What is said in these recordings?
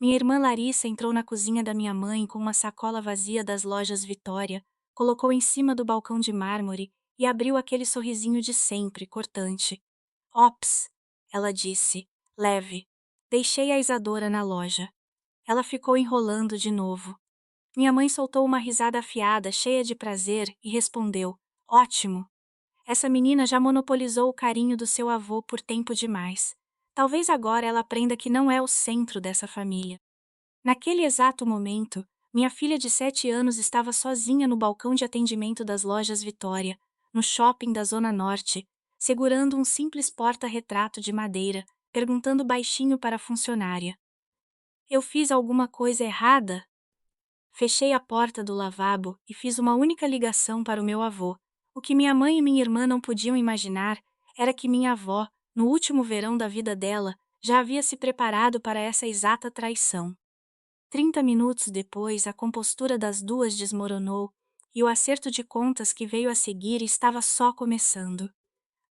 Minha irmã Larissa entrou na cozinha da minha mãe com uma sacola vazia das lojas Vitória, colocou em cima do balcão de mármore e abriu aquele sorrisinho de sempre, cortante. Ops, ela disse, leve. Deixei a Isadora na loja. Ela ficou enrolando de novo. Minha mãe soltou uma risada afiada, cheia de prazer, e respondeu: ótimo. Essa menina já monopolizou o carinho do seu avô por tempo demais. Talvez agora ela aprenda que não é o centro dessa família. Naquele exato momento, minha filha de 7 anos estava sozinha no balcão de atendimento das lojas Vitória, no shopping da Zona Norte, segurando um simples porta-retrato de madeira, perguntando baixinho para a funcionária: eu fiz alguma coisa errada? Fechei a porta do lavabo e fiz uma única ligação para o meu avô. O que minha mãe e minha irmã não podiam imaginar era que minha avó, no último verão da vida dela, já havia se preparado para essa exata traição. 30 minutos depois, a compostura das duas desmoronou, e o acerto de contas que veio a seguir estava só começando.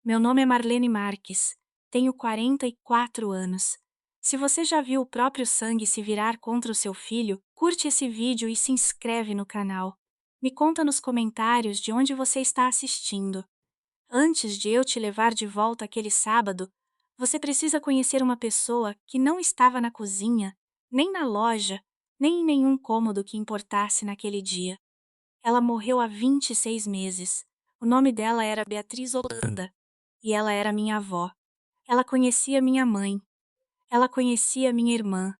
Meu nome é Marlene Marques. Tenho 44 anos. Se você já viu o próprio sangue se virar contra o seu filho, curte esse vídeo e se inscreve no canal. Me conta nos comentários de onde você está assistindo. Antes de eu te levar de volta aquele sábado, você precisa conhecer uma pessoa que não estava na cozinha, nem na loja, nem em nenhum cômodo que importasse naquele dia. Ela morreu há 26 meses. O nome dela era Beatriz Holanda. E ela era minha avó. Ela conhecia minha mãe. Ela conhecia minha irmã.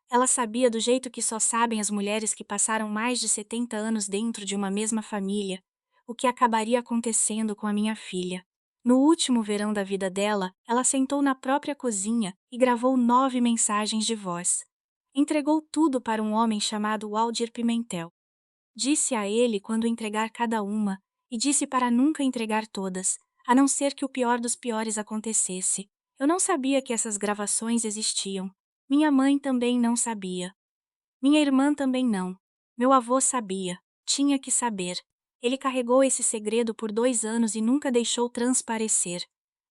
Ela sabia do jeito que só sabem as mulheres que passaram mais de 70 anos dentro de uma mesma família, o que acabaria acontecendo com a minha filha. No último verão da vida dela, ela sentou na própria cozinha e gravou 9 mensagens de voz. Entregou tudo para um homem chamado Waldir Pimentel. Disse a ele quando entregar cada uma, e disse para nunca entregar todas, a não ser que o pior dos piores acontecesse. Eu não sabia que essas gravações existiam. Minha mãe também não sabia. Minha irmã também não. Meu avô sabia. Tinha que saber. Ele carregou esse segredo por 2 anos e nunca deixou transparecer.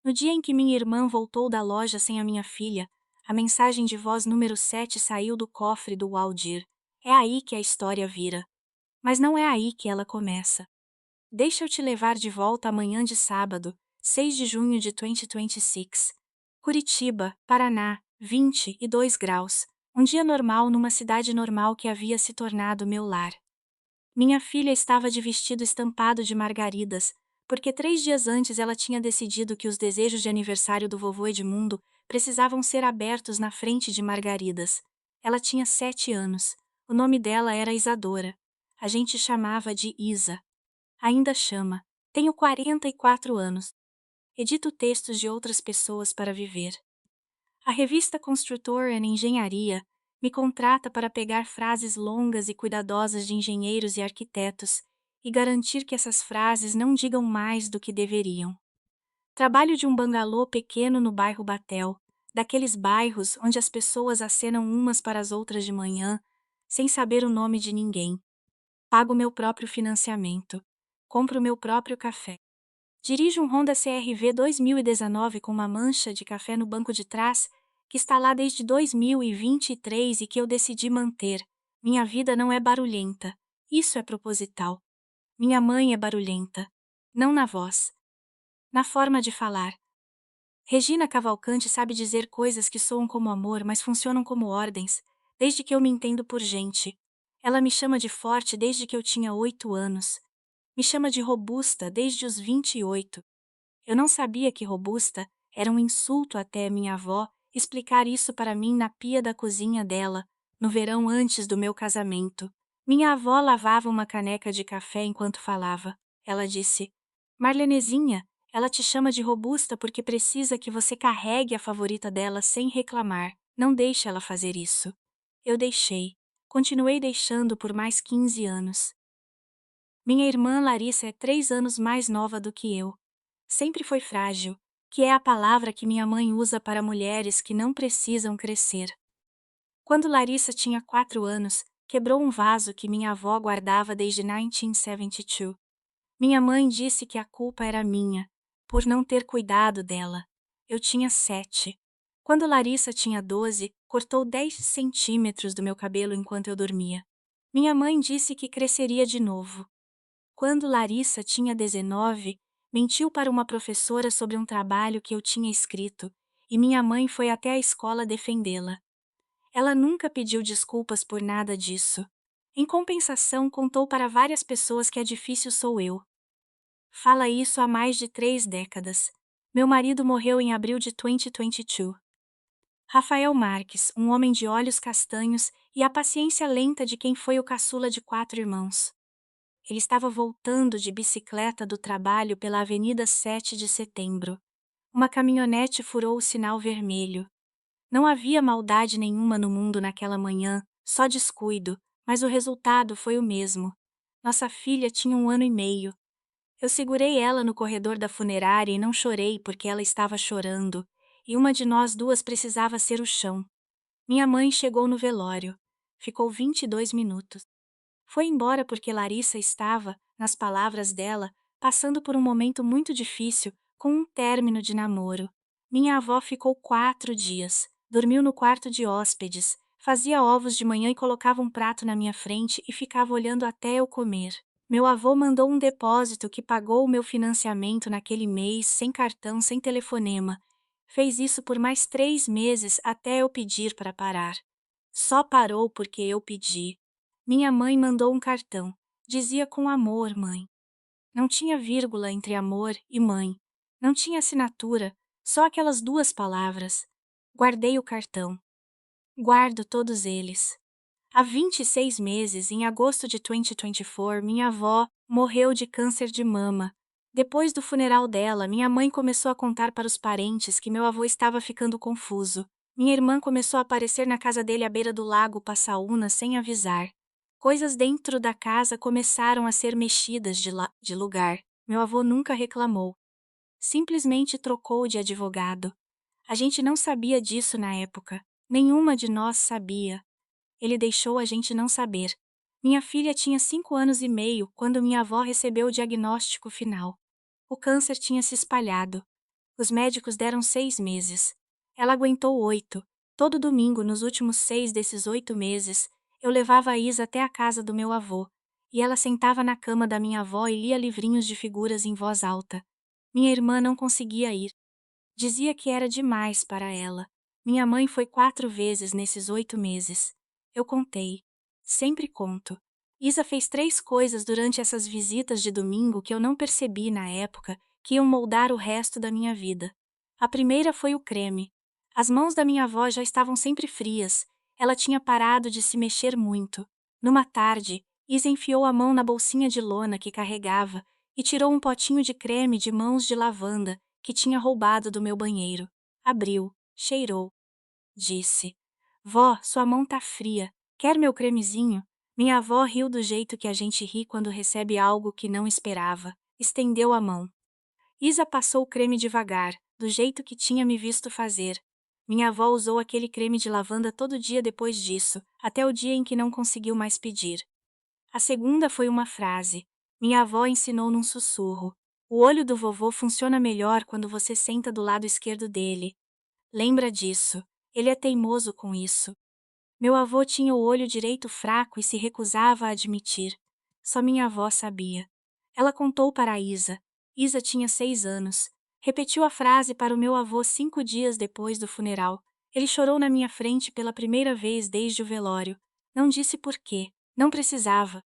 No dia em que minha irmã voltou da loja sem a minha filha, a mensagem de voz número 7 saiu do cofre do Waldir. É aí que a história vira. Mas não é aí que ela começa. Deixa eu te levar de volta amanhã de sábado, 6 de junho de 2026. Curitiba, Paraná, 22 graus. Um dia normal numa cidade normal que havia se tornado meu lar. Minha filha estava de vestido estampado de margaridas, porque 3 dias antes ela tinha decidido que os desejos de aniversário do vovô Edmundo precisavam ser abertos na frente de margaridas. Ela tinha 7 anos. O nome dela era Isadora. A gente chamava de Isa. Ainda chama. Tenho 44 anos. Edito textos de outras pessoas para viver. A revista Construtor em Engenharia me contrata para pegar frases longas e cuidadosas de engenheiros e arquitetos e garantir que essas frases não digam mais do que deveriam. Trabalho de um bangalô pequeno no bairro Batel, daqueles bairros onde as pessoas acenam umas para as outras de manhã, sem saber o nome de ninguém. Pago meu próprio financiamento. Compro meu próprio café. Dirijo um Honda CR-V 2019 com uma mancha de café no banco de trás, que está lá desde 2023 e que eu decidi manter. Minha vida não é barulhenta. Isso é proposital. Minha mãe é barulhenta. Não na voz. Na forma de falar. Regina Cavalcante sabe dizer coisas que soam como amor, mas funcionam como ordens, desde que eu me entendo por gente. Ela me chama de forte desde que eu tinha 8 anos. Me chama de robusta desde os 28. Eu não sabia que robusta era um insulto até minha avó explicar isso para mim na pia da cozinha dela, no verão antes do meu casamento. Minha avó lavava uma caneca de café enquanto falava. Ela disse: Marlenezinha, ela te chama de robusta porque precisa que você carregue a favorita dela sem reclamar. Não deixe ela fazer isso. Eu deixei. Continuei deixando por mais 15 anos. Minha irmã Larissa é 3 anos mais nova do que eu. Sempre foi frágil, que é a palavra que minha mãe usa para mulheres que não precisam crescer. Quando Larissa tinha 4 anos, quebrou um vaso que minha avó guardava desde 1972. Minha mãe disse que a culpa era minha, por não ter cuidado dela. Eu tinha 7. Quando Larissa tinha 12, cortou 10 centímetros do meu cabelo enquanto eu dormia. Minha mãe disse que cresceria de novo. Quando Larissa tinha 19, mentiu para uma professora sobre um trabalho que eu tinha escrito, e minha mãe foi até a escola defendê-la. Ela nunca pediu desculpas por nada disso. Em compensação, contou para várias pessoas que a difícil sou eu. Fala isso há mais de 3 décadas. Meu marido morreu em abril de 2022. Rafael Marques, um homem de olhos castanhos e a paciência lenta de quem foi o caçula de 4 irmãos. Ele estava voltando de bicicleta do trabalho pela Avenida 7 de Setembro. Uma caminhonete furou o sinal vermelho. Não havia maldade nenhuma no mundo naquela manhã, só descuido, mas o resultado foi o mesmo. Nossa filha tinha 1 ano e meio. Eu segurei ela no corredor da funerária e não chorei porque ela estava chorando, e uma de nós duas precisava ser o chão. Minha mãe chegou no velório. Ficou 22 minutos. Foi embora porque Larissa estava, nas palavras dela, passando por um momento muito difícil, com um término de namoro. Minha avó ficou 4 dias, dormiu no quarto de hóspedes, fazia ovos de manhã e colocava um prato na minha frente e ficava olhando até eu comer. Meu avô mandou um depósito que pagou o meu financiamento naquele mês, sem cartão, sem telefonema. Fez isso por mais 3 meses até eu pedir para parar. Só parou porque eu pedi. Minha mãe mandou um cartão. Dizia com amor, mãe. Não tinha vírgula entre amor e mãe. Não tinha assinatura, só aquelas 2 palavras. Guardei o cartão. Guardo todos eles. Há 26 meses, em agosto de 2024, minha avó morreu de câncer de mama. Depois do funeral dela, minha mãe começou a contar para os parentes que meu avô estava ficando confuso. Minha irmã começou a aparecer na casa dele à beira do lago Passaúna sem avisar. Coisas dentro da casa começaram a ser mexidas de lugar. Meu avô nunca reclamou. Simplesmente trocou de advogado. A gente não sabia disso na época. Nenhuma de nós sabia. Ele deixou a gente não saber. Minha filha tinha 5 anos e meio quando minha avó recebeu o diagnóstico final. O câncer tinha se espalhado. Os médicos deram 6 meses. Ela aguentou 8. Todo domingo, nos últimos 6 desses 8 meses, eu levava a Isa até a casa do meu avô, e ela sentava na cama da minha avó e lia livrinhos de figuras em voz alta. Minha irmã não conseguia ir. Dizia que era demais para ela. Minha mãe foi 4 vezes nesses 8 meses. Eu contei. Sempre conto. Isa fez 3 coisas durante essas visitas de domingo que eu não percebi na época que iam moldar o resto da minha vida. A primeira foi o creme. As mãos da minha avó já estavam sempre frias. Ela tinha parado de se mexer muito. Numa tarde, Isa enfiou a mão na bolsinha de lona que carregava e tirou um potinho de creme de mãos de lavanda que tinha roubado do meu banheiro. Abriu, cheirou. Disse: Vó, sua mão tá fria. Quer meu cremezinho? Minha avó riu do jeito que a gente ri quando recebe algo que não esperava. Estendeu a mão. Isa passou o creme devagar, do jeito que tinha me visto fazer. Minha avó usou aquele creme de lavanda todo dia depois disso, até o dia em que não conseguiu mais pedir. A segunda foi uma frase. Minha avó ensinou num sussurro. O olho do vovô funciona melhor quando você senta do lado esquerdo dele. Lembra disso. Ele é teimoso com isso. Meu avô tinha o olho direito fraco e se recusava a admitir. Só minha avó sabia. Ela contou para Isa. Isa tinha 6 anos. Repetiu a frase para o meu avô 5 dias depois do funeral. Ele chorou na minha frente pela primeira vez desde o velório. Não disse por quê. Não precisava.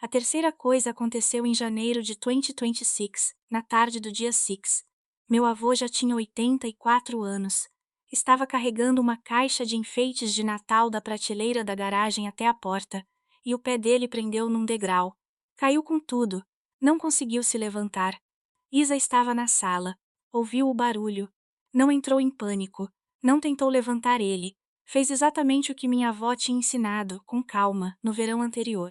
A terceira coisa aconteceu em janeiro de 2026, na tarde do dia 6. Meu avô já tinha 84 anos. Estava carregando uma caixa de enfeites de Natal da prateleira da garagem até a porta, e o pé dele prendeu num degrau. Caiu com tudo. Não conseguiu se levantar. Isa estava na sala. Ouviu o barulho. Não entrou em pânico. Não tentou levantar ele. Fez exatamente o que minha avó tinha ensinado, com calma, no verão anterior.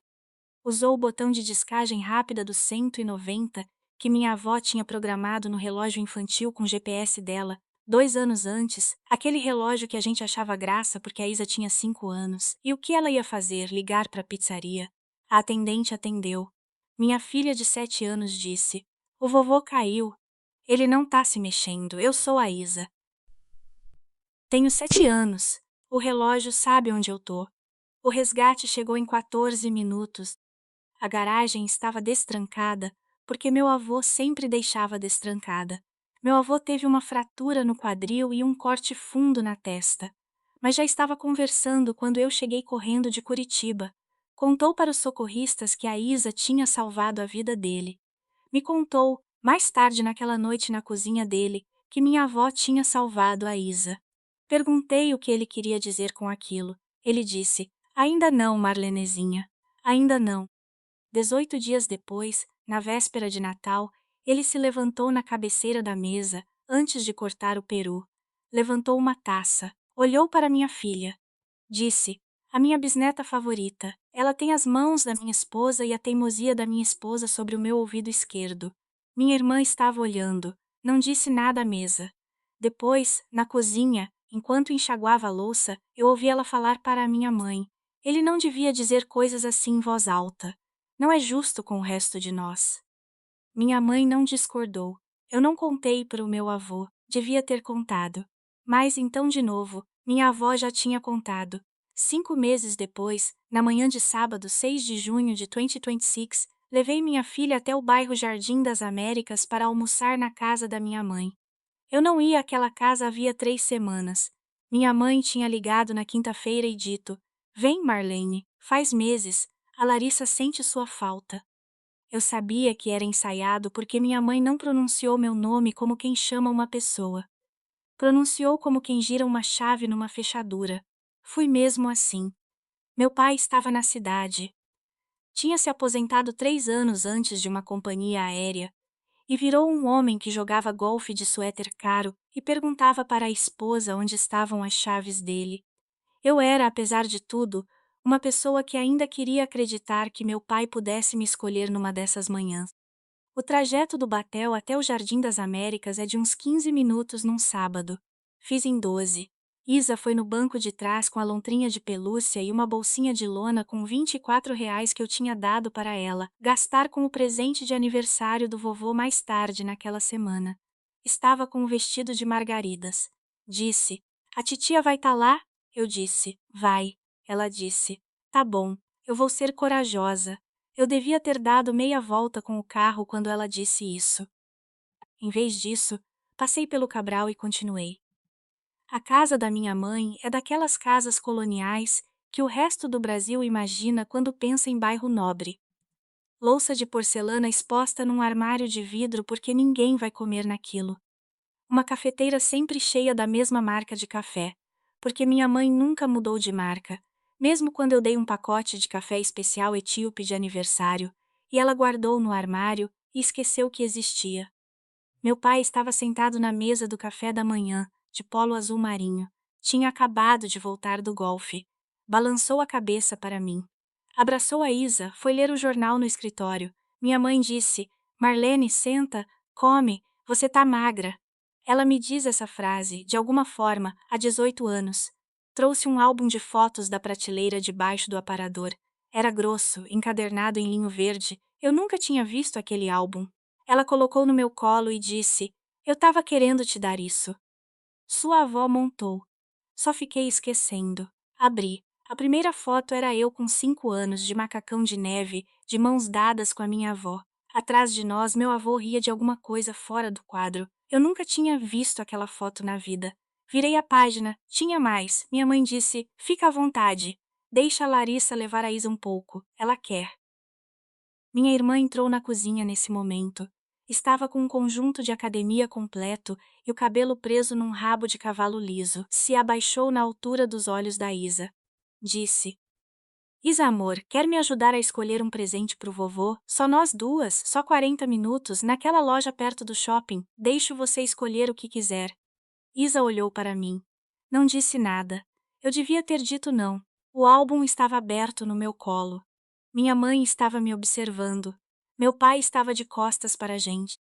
Usou o botão de descagem rápida do 190, que minha avó tinha programado no relógio infantil com GPS dela, 2 anos antes, aquele relógio que a gente achava graça porque a Isa tinha 5 anos. E o que ela ia fazer? Ligar para a pizzaria? A atendente atendeu. Minha filha de 7 anos disse: O vovô caiu. Ele não tá se mexendo, eu sou a Isa. Tenho 7 anos. O relógio sabe onde eu tô. O resgate chegou em 14 minutos. A garagem estava destrancada, porque meu avô sempre deixava destrancada. Meu avô teve uma fratura no quadril e um corte fundo na testa. Mas já estava conversando quando eu cheguei correndo de Curitiba. Contou para os socorristas que a Isa tinha salvado a vida dele. Me contou, mais tarde naquela noite na cozinha dele, que minha avó tinha salvado a Isa. Perguntei o que ele queria dizer com aquilo. Ele disse: Ainda não, Marlenezinha. Ainda não. 18 dias depois, na véspera de Natal, ele se levantou na cabeceira da mesa, antes de cortar o peru. Levantou uma taça, olhou para minha filha. Disse: A minha bisneta favorita. Ela tem as mãos da minha esposa e a teimosia da minha esposa sobre o meu ouvido esquerdo. Minha irmã estava olhando. Não disse nada à mesa. Depois, na cozinha, enquanto enxaguava a louça, eu ouvi ela falar para a minha mãe. Ele não devia dizer coisas assim em voz alta. Não é justo com o resto de nós. Minha mãe não discordou. Eu não contei para o meu avô, devia ter contado. Mas então, de novo, minha avó já tinha contado. 5 meses depois, na manhã de sábado, 6 de junho de 2026, levei minha filha até o bairro Jardim das Américas para almoçar na casa da minha mãe. Eu não ia àquela casa havia 3 semanas. Minha mãe tinha ligado na quinta-feira e dito: Vem, Marlene, faz meses, a Larissa sente sua falta. Eu sabia que era ensaiado porque minha mãe não pronunciou meu nome como quem chama uma pessoa. Pronunciou como quem gira uma chave numa fechadura. Fui mesmo assim. Meu pai estava na cidade. Tinha se aposentado 3 anos antes de uma companhia aérea e virou um homem que jogava golfe de suéter caro e perguntava para a esposa onde estavam as chaves dele. Eu era, apesar de tudo, uma pessoa que ainda queria acreditar que meu pai pudesse me escolher numa dessas manhãs. O trajeto do Batel até o Jardim das Américas é de uns 15 minutos num sábado. Fiz em 12. Isa foi no banco de trás com a lontrinha de pelúcia e uma bolsinha de lona com R$ 24 que eu tinha dado para ela, gastar com o presente de aniversário do vovô mais tarde naquela semana. Estava com um vestido de margaridas. Disse: A titia vai estar lá? Eu disse: Vai. Ela disse: Tá bom, eu vou ser corajosa. Eu devia ter dado meia volta com o carro quando ela disse isso. Em vez disso, passei pelo Cabral e continuei. A casa da minha mãe é daquelas casas coloniais que o resto do Brasil imagina quando pensa em bairro nobre. Louça de porcelana exposta num armário de vidro porque ninguém vai comer naquilo. Uma cafeteira sempre cheia da mesma marca de café, porque minha mãe nunca mudou de marca, mesmo quando eu dei um pacote de café especial etíope de aniversário, e ela guardou no armário e esqueceu que existia. Meu pai estava sentado na mesa do café da manhã, de polo azul marinho. Tinha acabado de voltar do golfe. Balançou a cabeça para mim. Abraçou a Isa, foi ler o jornal no escritório. Minha mãe disse: Marlene, senta, come, você tá magra. Ela me diz essa frase, de alguma forma, há 18 anos. Trouxe um álbum de fotos da prateleira debaixo do aparador. Era grosso, encadernado em linho verde. Eu nunca tinha visto aquele álbum. Ela colocou no meu colo e disse: Eu estava querendo te dar isso. Sua avó montou. Só fiquei esquecendo. Abri. A primeira foto era eu com 5 anos, de macacão de neve, de mãos dadas com a minha avó. Atrás de nós, meu avô ria de alguma coisa fora do quadro. Eu nunca tinha visto aquela foto na vida. Virei a página. Tinha mais. Minha mãe disse: Fica à vontade. Deixa a Larissa levar a Isa um pouco. Ela quer. Minha irmã entrou na cozinha nesse momento. Estava com um conjunto de academia completo e o cabelo preso num rabo de cavalo liso. Se abaixou na altura dos olhos da Isa. Disse: Isa, amor, quer me ajudar a escolher um presente pro vovô? Só nós duas, só 40 minutos, naquela loja perto do shopping. Deixo você escolher o que quiser. Isa olhou para mim. Não disse nada. Eu devia ter dito não. O álbum estava aberto no meu colo. Minha mãe estava me observando. Meu pai estava de costas para a gente.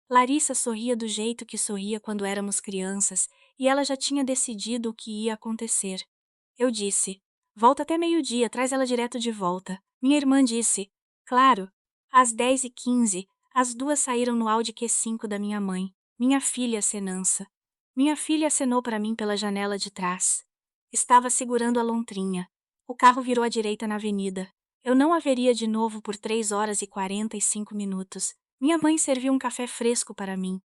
Larissa sorria do jeito que sorria quando éramos crianças, e ela já tinha decidido o que ia acontecer. Eu disse: Volta até meio-dia, traz ela direto de volta. Minha irmã disse: Claro. Às 10h15, as duas saíram no Audi Q5 da minha mãe. Minha filha acenança. Minha filha acenou para mim pela janela de trás. Estava segurando a lontrinha. O carro virou à direita na avenida. Eu não a veria de novo por 3 horas e 45 minutos. Minha mãe serviu um café fresco para mim.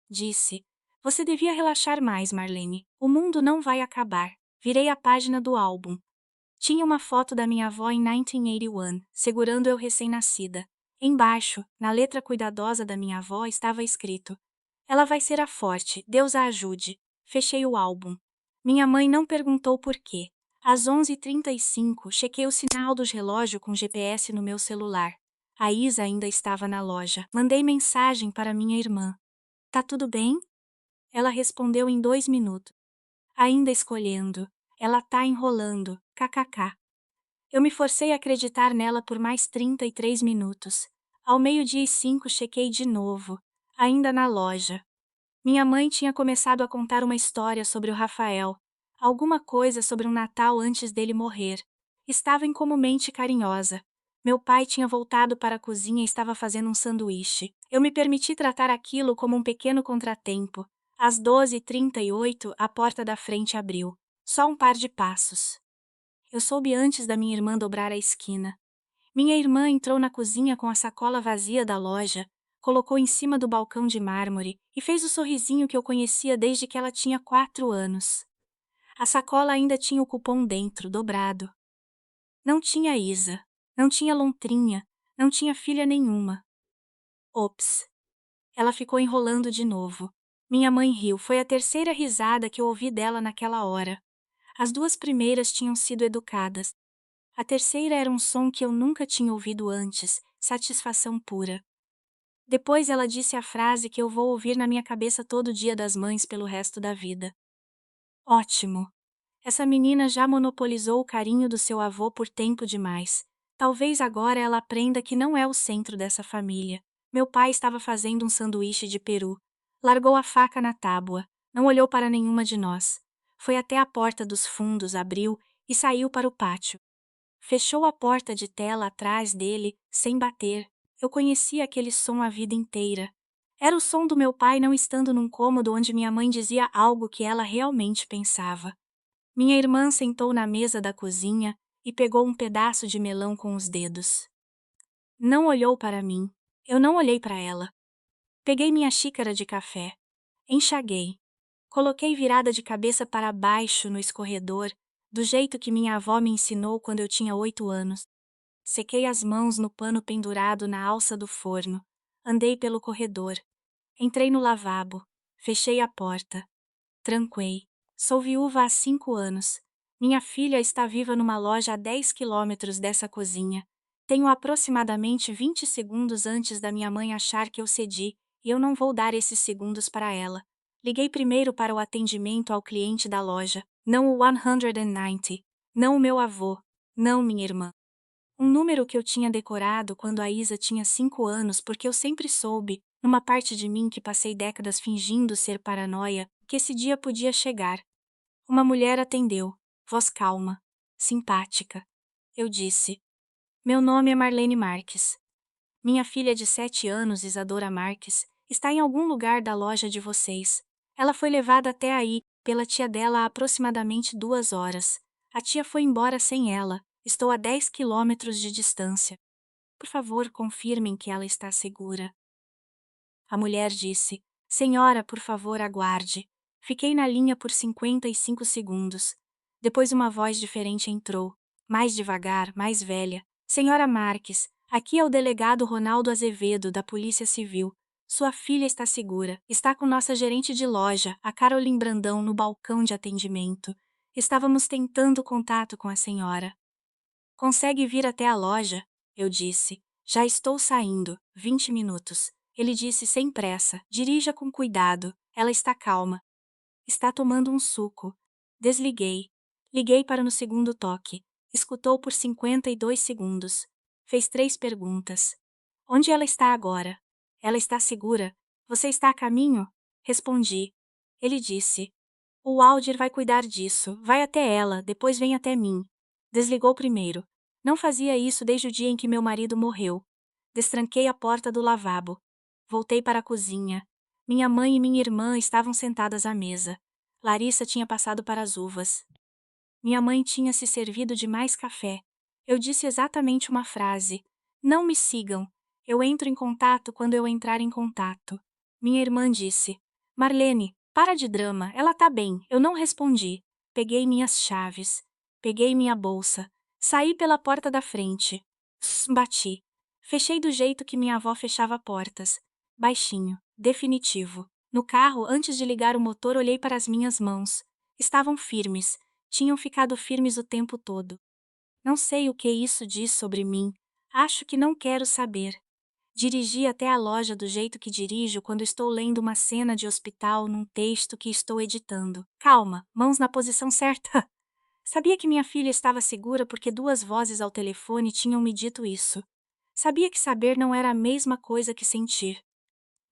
Disse: Você devia relaxar mais, Marlene. O mundo não vai acabar. Virei a página do álbum. Tinha uma foto da minha avó em 1981, segurando eu recém-nascida. Embaixo, na letra cuidadosa da minha avó, estava escrito: Ela vai ser a forte, Deus a ajude. Fechei o álbum. Minha mãe não perguntou por quê. Às 11h35, chequei o sinal do relógio com GPS no meu celular. A Isa ainda estava na loja. Mandei mensagem para minha irmã. Tá tudo bem? Ela respondeu em 2 minutos. Ainda escolhendo. Ela tá enrolando. KKK. Eu me forcei a acreditar nela por mais 33 minutos. Ao 12h05 chequei de novo. Ainda na loja. Minha mãe tinha começado a contar uma história sobre o Rafael. Alguma coisa sobre um Natal antes dele morrer. Estava incomumente carinhosa. Meu pai tinha voltado para a cozinha e estava fazendo um sanduíche. Eu me permiti tratar aquilo como um pequeno contratempo. Às 12h38, a porta da frente abriu. Só um par de passos. Eu soube antes da minha irmã dobrar a esquina. Minha irmã entrou na cozinha com a sacola vazia da loja, colocou em cima do balcão de mármore e fez o sorrisinho que eu conhecia desde que ela tinha 4 anos. A sacola ainda tinha o cupom dentro, dobrado. Não tinha Isa, não tinha lontrinha, não tinha filha nenhuma. Ops. Ela ficou enrolando de novo. Minha mãe riu, foi a terceira risada que eu ouvi dela naquela hora. As duas primeiras tinham sido educadas. A terceira era um som que eu nunca tinha ouvido antes, satisfação pura. Depois ela disse a frase que eu vou ouvir na minha cabeça todo dia das mães pelo resto da vida. Ótimo! Essa menina já monopolizou o carinho do seu avô por tempo demais. Talvez agora ela aprenda que não é o centro dessa família. Meu pai estava fazendo um sanduíche de peru. Largou a faca na tábua, não olhou para nenhuma de nós. Foi até a porta dos fundos, abriu e saiu para o pátio. Fechou a porta de tela atrás dele, sem bater. Eu conhecia aquele som a vida inteira. Era o som do meu pai não estando num cômodo onde minha mãe dizia algo que ela realmente pensava. Minha irmã sentou na mesa da cozinha e pegou um pedaço de melão com os dedos. Não olhou para mim. Eu não olhei para ela. Peguei minha xícara de café. Enxaguei. Coloquei virada de cabeça para baixo no escorredor, do jeito que minha avó me ensinou quando eu tinha 8 anos. Sequei as mãos no pano pendurado na alça do forno. Andei pelo corredor. Entrei no lavabo. Fechei a porta. Tranquei. Sou viúva há 5 anos. Minha filha está viva numa loja a 10 quilômetros dessa cozinha. Tenho aproximadamente 20 segundos antes da minha mãe achar que eu cedi, e eu não vou dar esses segundos para ela. Liguei primeiro para o atendimento ao cliente da loja, não o 190, não o meu avô, não minha irmã. Um número que eu tinha decorado quando a Isa tinha 5 anos porque eu sempre soube, numa parte de mim que passei décadas fingindo ser paranoia, que esse dia podia chegar. Uma mulher atendeu, voz calma, simpática. Eu disse: Meu nome é Marlene Marques. Minha filha de 7 anos, Isadora Marques, está em algum lugar da loja de vocês. Ela foi levada até aí, pela tia dela há aproximadamente 2 horas. A tia foi embora sem ela. Estou a 10 quilômetros de distância. Por favor, confirmem que ela está segura. A mulher disse: Senhora, por favor, aguarde. Fiquei na linha por 55 segundos. Depois uma voz diferente entrou, mais devagar, mais velha. Senhora Marques, aqui é o delegado Ronaldo Azevedo, da Polícia Civil. Sua filha está segura. Está com nossa gerente de loja, a Caroline Brandão, no balcão de atendimento. Estávamos tentando contato com a senhora. Consegue vir até a loja? Eu disse. Já estou saindo. 20 minutos. Ele disse sem pressa. Dirija com cuidado. Ela está calma. Está tomando um suco. Desliguei. Liguei para no segundo toque. Escutou por 52 segundos. Fez 3 perguntas. Onde ela está agora? Ela está segura? Você está a caminho? Respondi. Ele disse. O Aldir vai cuidar disso. Vai até ela, depois vem até mim. Desligou primeiro. Não fazia isso desde o dia em que meu marido morreu. Destranquei a porta do lavabo. Voltei para a cozinha. Minha mãe e minha irmã estavam sentadas à mesa. Larissa tinha passado para as uvas. Minha mãe tinha se servido de mais café. Eu disse exatamente uma frase: não me sigam. Eu entro em contato quando eu entrar em contato. Minha irmã disse: Marlene, para de drama, ela tá bem. Eu não respondi. Peguei minhas chaves. Peguei minha bolsa. Saí pela porta da frente. Bati. Fechei do jeito que minha avó fechava portas. Baixinho, definitivo. No carro, antes de ligar o motor, olhei para as minhas mãos. Estavam firmes. Tinham ficado firmes o tempo todo. Não sei o que isso diz sobre mim. Acho que não quero saber. Dirigi até a loja do jeito que dirijo quando estou lendo uma cena de hospital num texto que estou editando. Calma, mãos na posição certa. Sabia que minha filha estava segura porque duas vozes ao telefone tinham me dito isso. Sabia que saber não era a mesma coisa que sentir.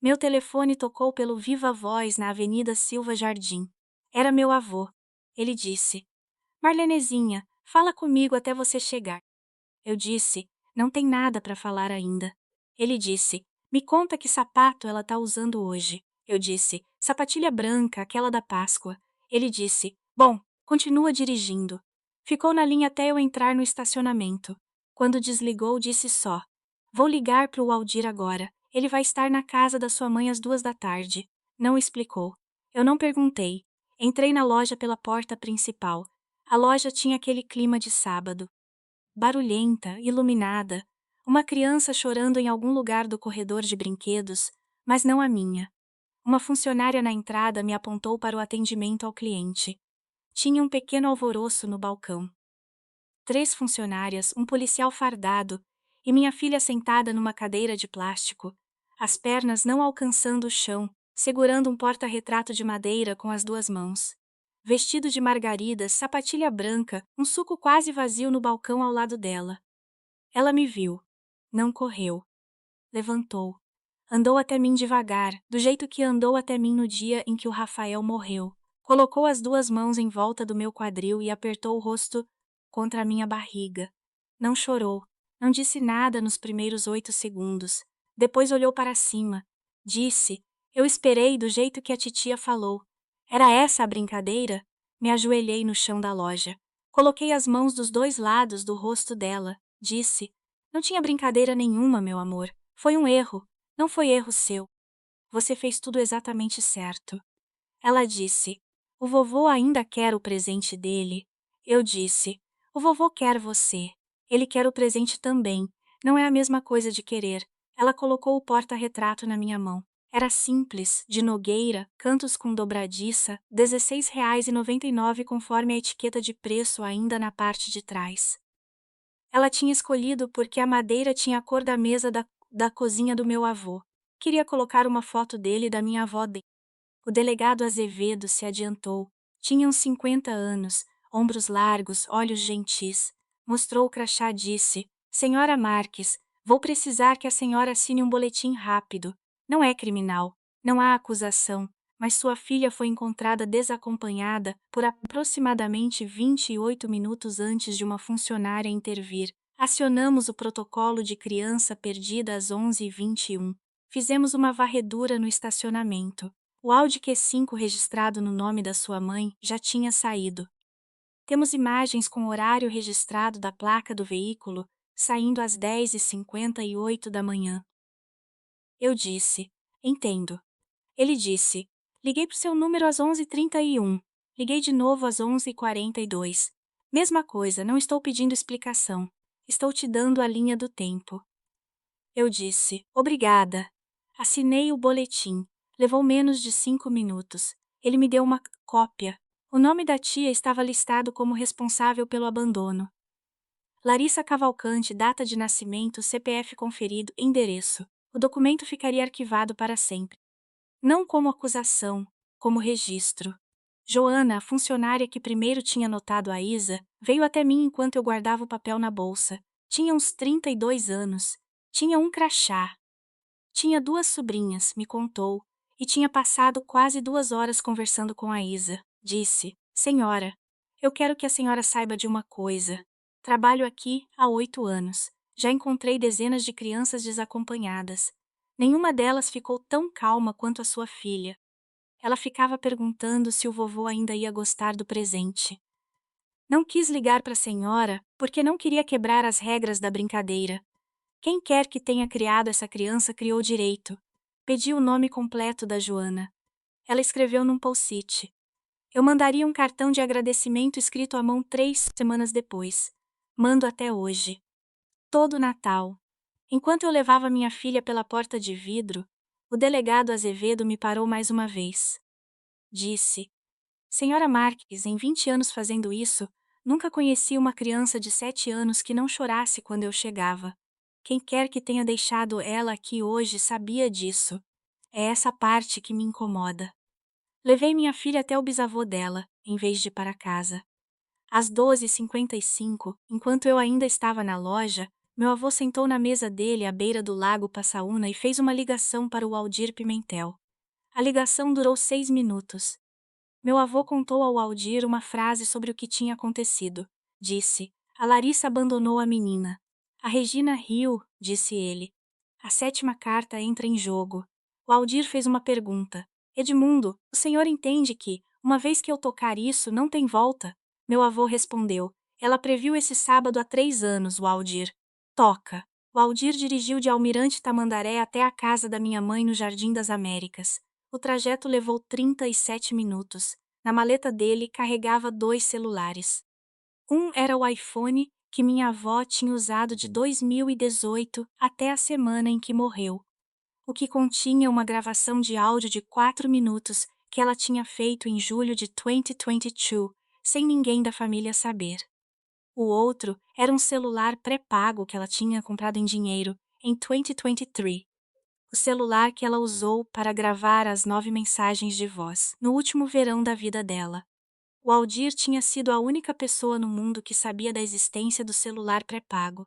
Meu telefone tocou pelo viva voz na Avenida Silva Jardim. Era meu avô. Ele disse: Marlenezinha, fala comigo até você chegar. Eu disse: não tem nada para falar ainda. Ele disse: me conta que sapato ela tá usando hoje. Eu disse: sapatilha branca, aquela da Páscoa. Ele disse: bom, continua dirigindo. Ficou na linha até eu entrar no estacionamento. Quando desligou, disse só: vou ligar pro Aldir agora. Ele vai estar na casa da sua mãe às 2 da tarde. Não explicou. Eu não perguntei. Entrei na loja pela porta principal. A loja tinha aquele clima de sábado. Barulhenta, iluminada, uma criança chorando em algum lugar do corredor de brinquedos, mas não a minha. Uma funcionária na entrada me apontou para o atendimento ao cliente. Tinha um pequeno alvoroço no balcão. 3 funcionárias, um policial fardado e minha filha sentada numa cadeira de plástico, as pernas não alcançando o chão, segurando um porta-retrato de madeira com as 2 mãos. Vestido de margaridas, sapatilha branca, um suco quase vazio no balcão ao lado dela. Ela me viu. Não correu. Levantou. Andou até mim devagar, do jeito que andou até mim no dia em que o Rafael morreu. Colocou as 2 mãos em volta do meu quadril e apertou o rosto contra a minha barriga. Não chorou. Não disse nada nos primeiros 8 segundos. Depois olhou para cima. Disse: eu esperei do jeito que a titia falou. Era essa a brincadeira? Me ajoelhei no chão da loja. Coloquei as mãos dos 2 lados do rosto dela. Disse: não tinha brincadeira nenhuma, meu amor. Foi um erro. Não foi erro seu. Você fez tudo exatamente certo. Ela disse: o vovô ainda quer o presente dele. Eu disse: o vovô quer você. Ele quer o presente também. Não é a mesma coisa de querer. Ela colocou o porta-retrato na minha mão. Era simples, de nogueira, cantos com dobradiça, R$ 16,99 conforme a etiqueta de preço ainda na parte de trás. Ela tinha escolhido porque a madeira tinha a cor da mesa da cozinha do meu avô. Queria colocar uma foto dele e da minha avó dentro. O delegado Azevedo se adiantou. Tinha uns 50 anos, ombros largos, olhos gentis. Mostrou o crachá e disse: Senhora Marques, vou precisar que a senhora assine um boletim rápido. Não é criminal. Não há acusação. Mas sua filha foi encontrada desacompanhada por aproximadamente 28 minutos antes de uma funcionária intervir. Acionamos o protocolo de criança perdida às 11h21. Fizemos uma varredura no estacionamento. O Audi Q5 registrado no nome da sua mãe já tinha saído. Temos imagens com o horário registrado da placa do veículo, saindo às 10h58 da manhã. Eu disse: entendo. Ele disse: liguei para o seu número às 11h31. Liguei de novo às 11h42. Mesma coisa, não estou pedindo explicação. Estou te dando a linha do tempo. Eu disse: obrigada. Assinei o boletim. Levou menos de 5 minutos. Ele me deu uma cópia. O nome da tia estava listado como responsável pelo abandono. Larissa Cavalcante, data de nascimento, CPF conferido, endereço. O documento ficaria arquivado para sempre. Não como acusação, como registro. Joana, a funcionária que primeiro tinha notado a Isa, veio até mim enquanto eu guardava o papel na bolsa. Tinha uns 32 anos. Tinha um crachá. Tinha 2 sobrinhas, me contou, e tinha passado quase 2 horas conversando com a Isa. Disse: Senhora, eu quero que a senhora saiba de uma coisa. Trabalho aqui há 8 anos. Já encontrei dezenas de crianças desacompanhadas. Nenhuma delas ficou tão calma quanto a sua filha. Ela ficava perguntando se o vovô ainda ia gostar do presente. Não quis ligar para a senhora, porque não queria quebrar as regras da brincadeira. Quem quer que tenha criado essa criança criou direito. Pedi o nome completo da Joana. Ela escreveu num post-it. Eu mandaria um cartão de agradecimento escrito à mão 3 semanas depois. Mando até hoje. Todo Natal. Enquanto eu levava minha filha pela porta de vidro, o delegado Azevedo me parou mais uma vez. Disse: Senhora Marques, em 20 anos fazendo isso, nunca conheci uma criança de 7 anos que não chorasse quando eu chegava. Quem quer que tenha deixado ela aqui hoje sabia disso. É essa parte que me incomoda. Levei minha filha até o bisavô dela, em vez de para casa. Às 12h55, enquanto eu ainda estava na loja, meu avô sentou na mesa dele à beira do lago Passaúna e fez uma ligação para o Aldir Pimentel. A ligação durou 6 minutos. Meu avô contou ao Aldir uma frase sobre o que tinha acontecido. Disse: A Larissa abandonou a menina. A Regina riu, disse ele. A 7ª carta entra em jogo. O Aldir fez uma pergunta. Edmundo, o senhor entende que, uma vez que eu tocar isso, não tem volta? Meu avô respondeu. Ela previu esse sábado há 3 anos, o Aldir. Toca. O Aldir dirigiu de Almirante Tamandaré até a casa da minha mãe no Jardim das Américas. O trajeto levou 37 minutos. Na maleta dele carregava 2 celulares. Um era o iPhone, que minha avó tinha usado de 2018 até a semana em que morreu. O que continha uma gravação de áudio de 4 minutos que ela tinha feito em julho de 2022, sem ninguém da família saber. O outro era um celular pré-pago que ela tinha comprado em dinheiro, em 2023. O celular que ela usou para gravar as 9 mensagens de voz, no último verão da vida dela. O Aldir tinha sido a única pessoa no mundo que sabia da existência do celular pré-pago.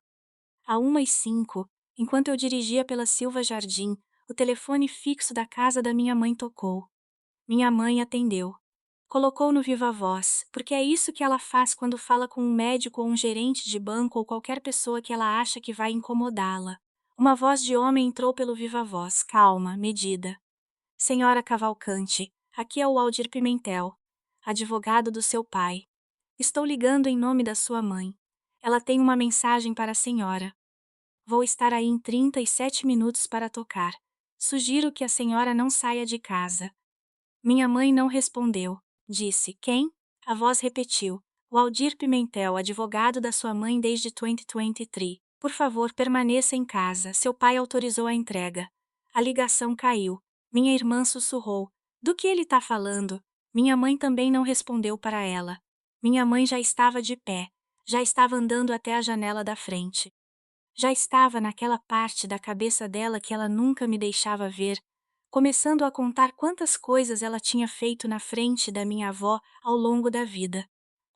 À 1h05, enquanto eu dirigia pela Silva Jardim, o telefone fixo da casa da minha mãe tocou. Minha mãe atendeu. Colocou no viva voz, porque é isso que ela faz quando fala com um médico ou um gerente de banco ou qualquer pessoa que ela acha que vai incomodá-la. Uma voz de homem entrou pelo viva voz, calma, medida. Senhora Cavalcante, aqui é o Aldir Pimentel, advogado do seu pai. Estou ligando em nome da sua mãe. Ela tem uma mensagem para a senhora. Vou estar aí em 37 minutos para tocar. Sugiro que a senhora não saia de casa. Minha mãe não respondeu. Disse: Quem? A voz repetiu: O Aldir Pimentel, advogado da sua mãe desde 2023. Por favor, permaneça em casa. Seu pai autorizou a entrega. A ligação caiu. Minha irmã sussurrou: Do que ele está falando? Minha mãe também não respondeu para ela. Minha mãe já estava de pé. Já estava andando até a janela da frente. Já estava naquela parte da cabeça dela que ela nunca me deixava ver, começando a contar quantas coisas ela tinha feito na frente da minha avó ao longo da vida.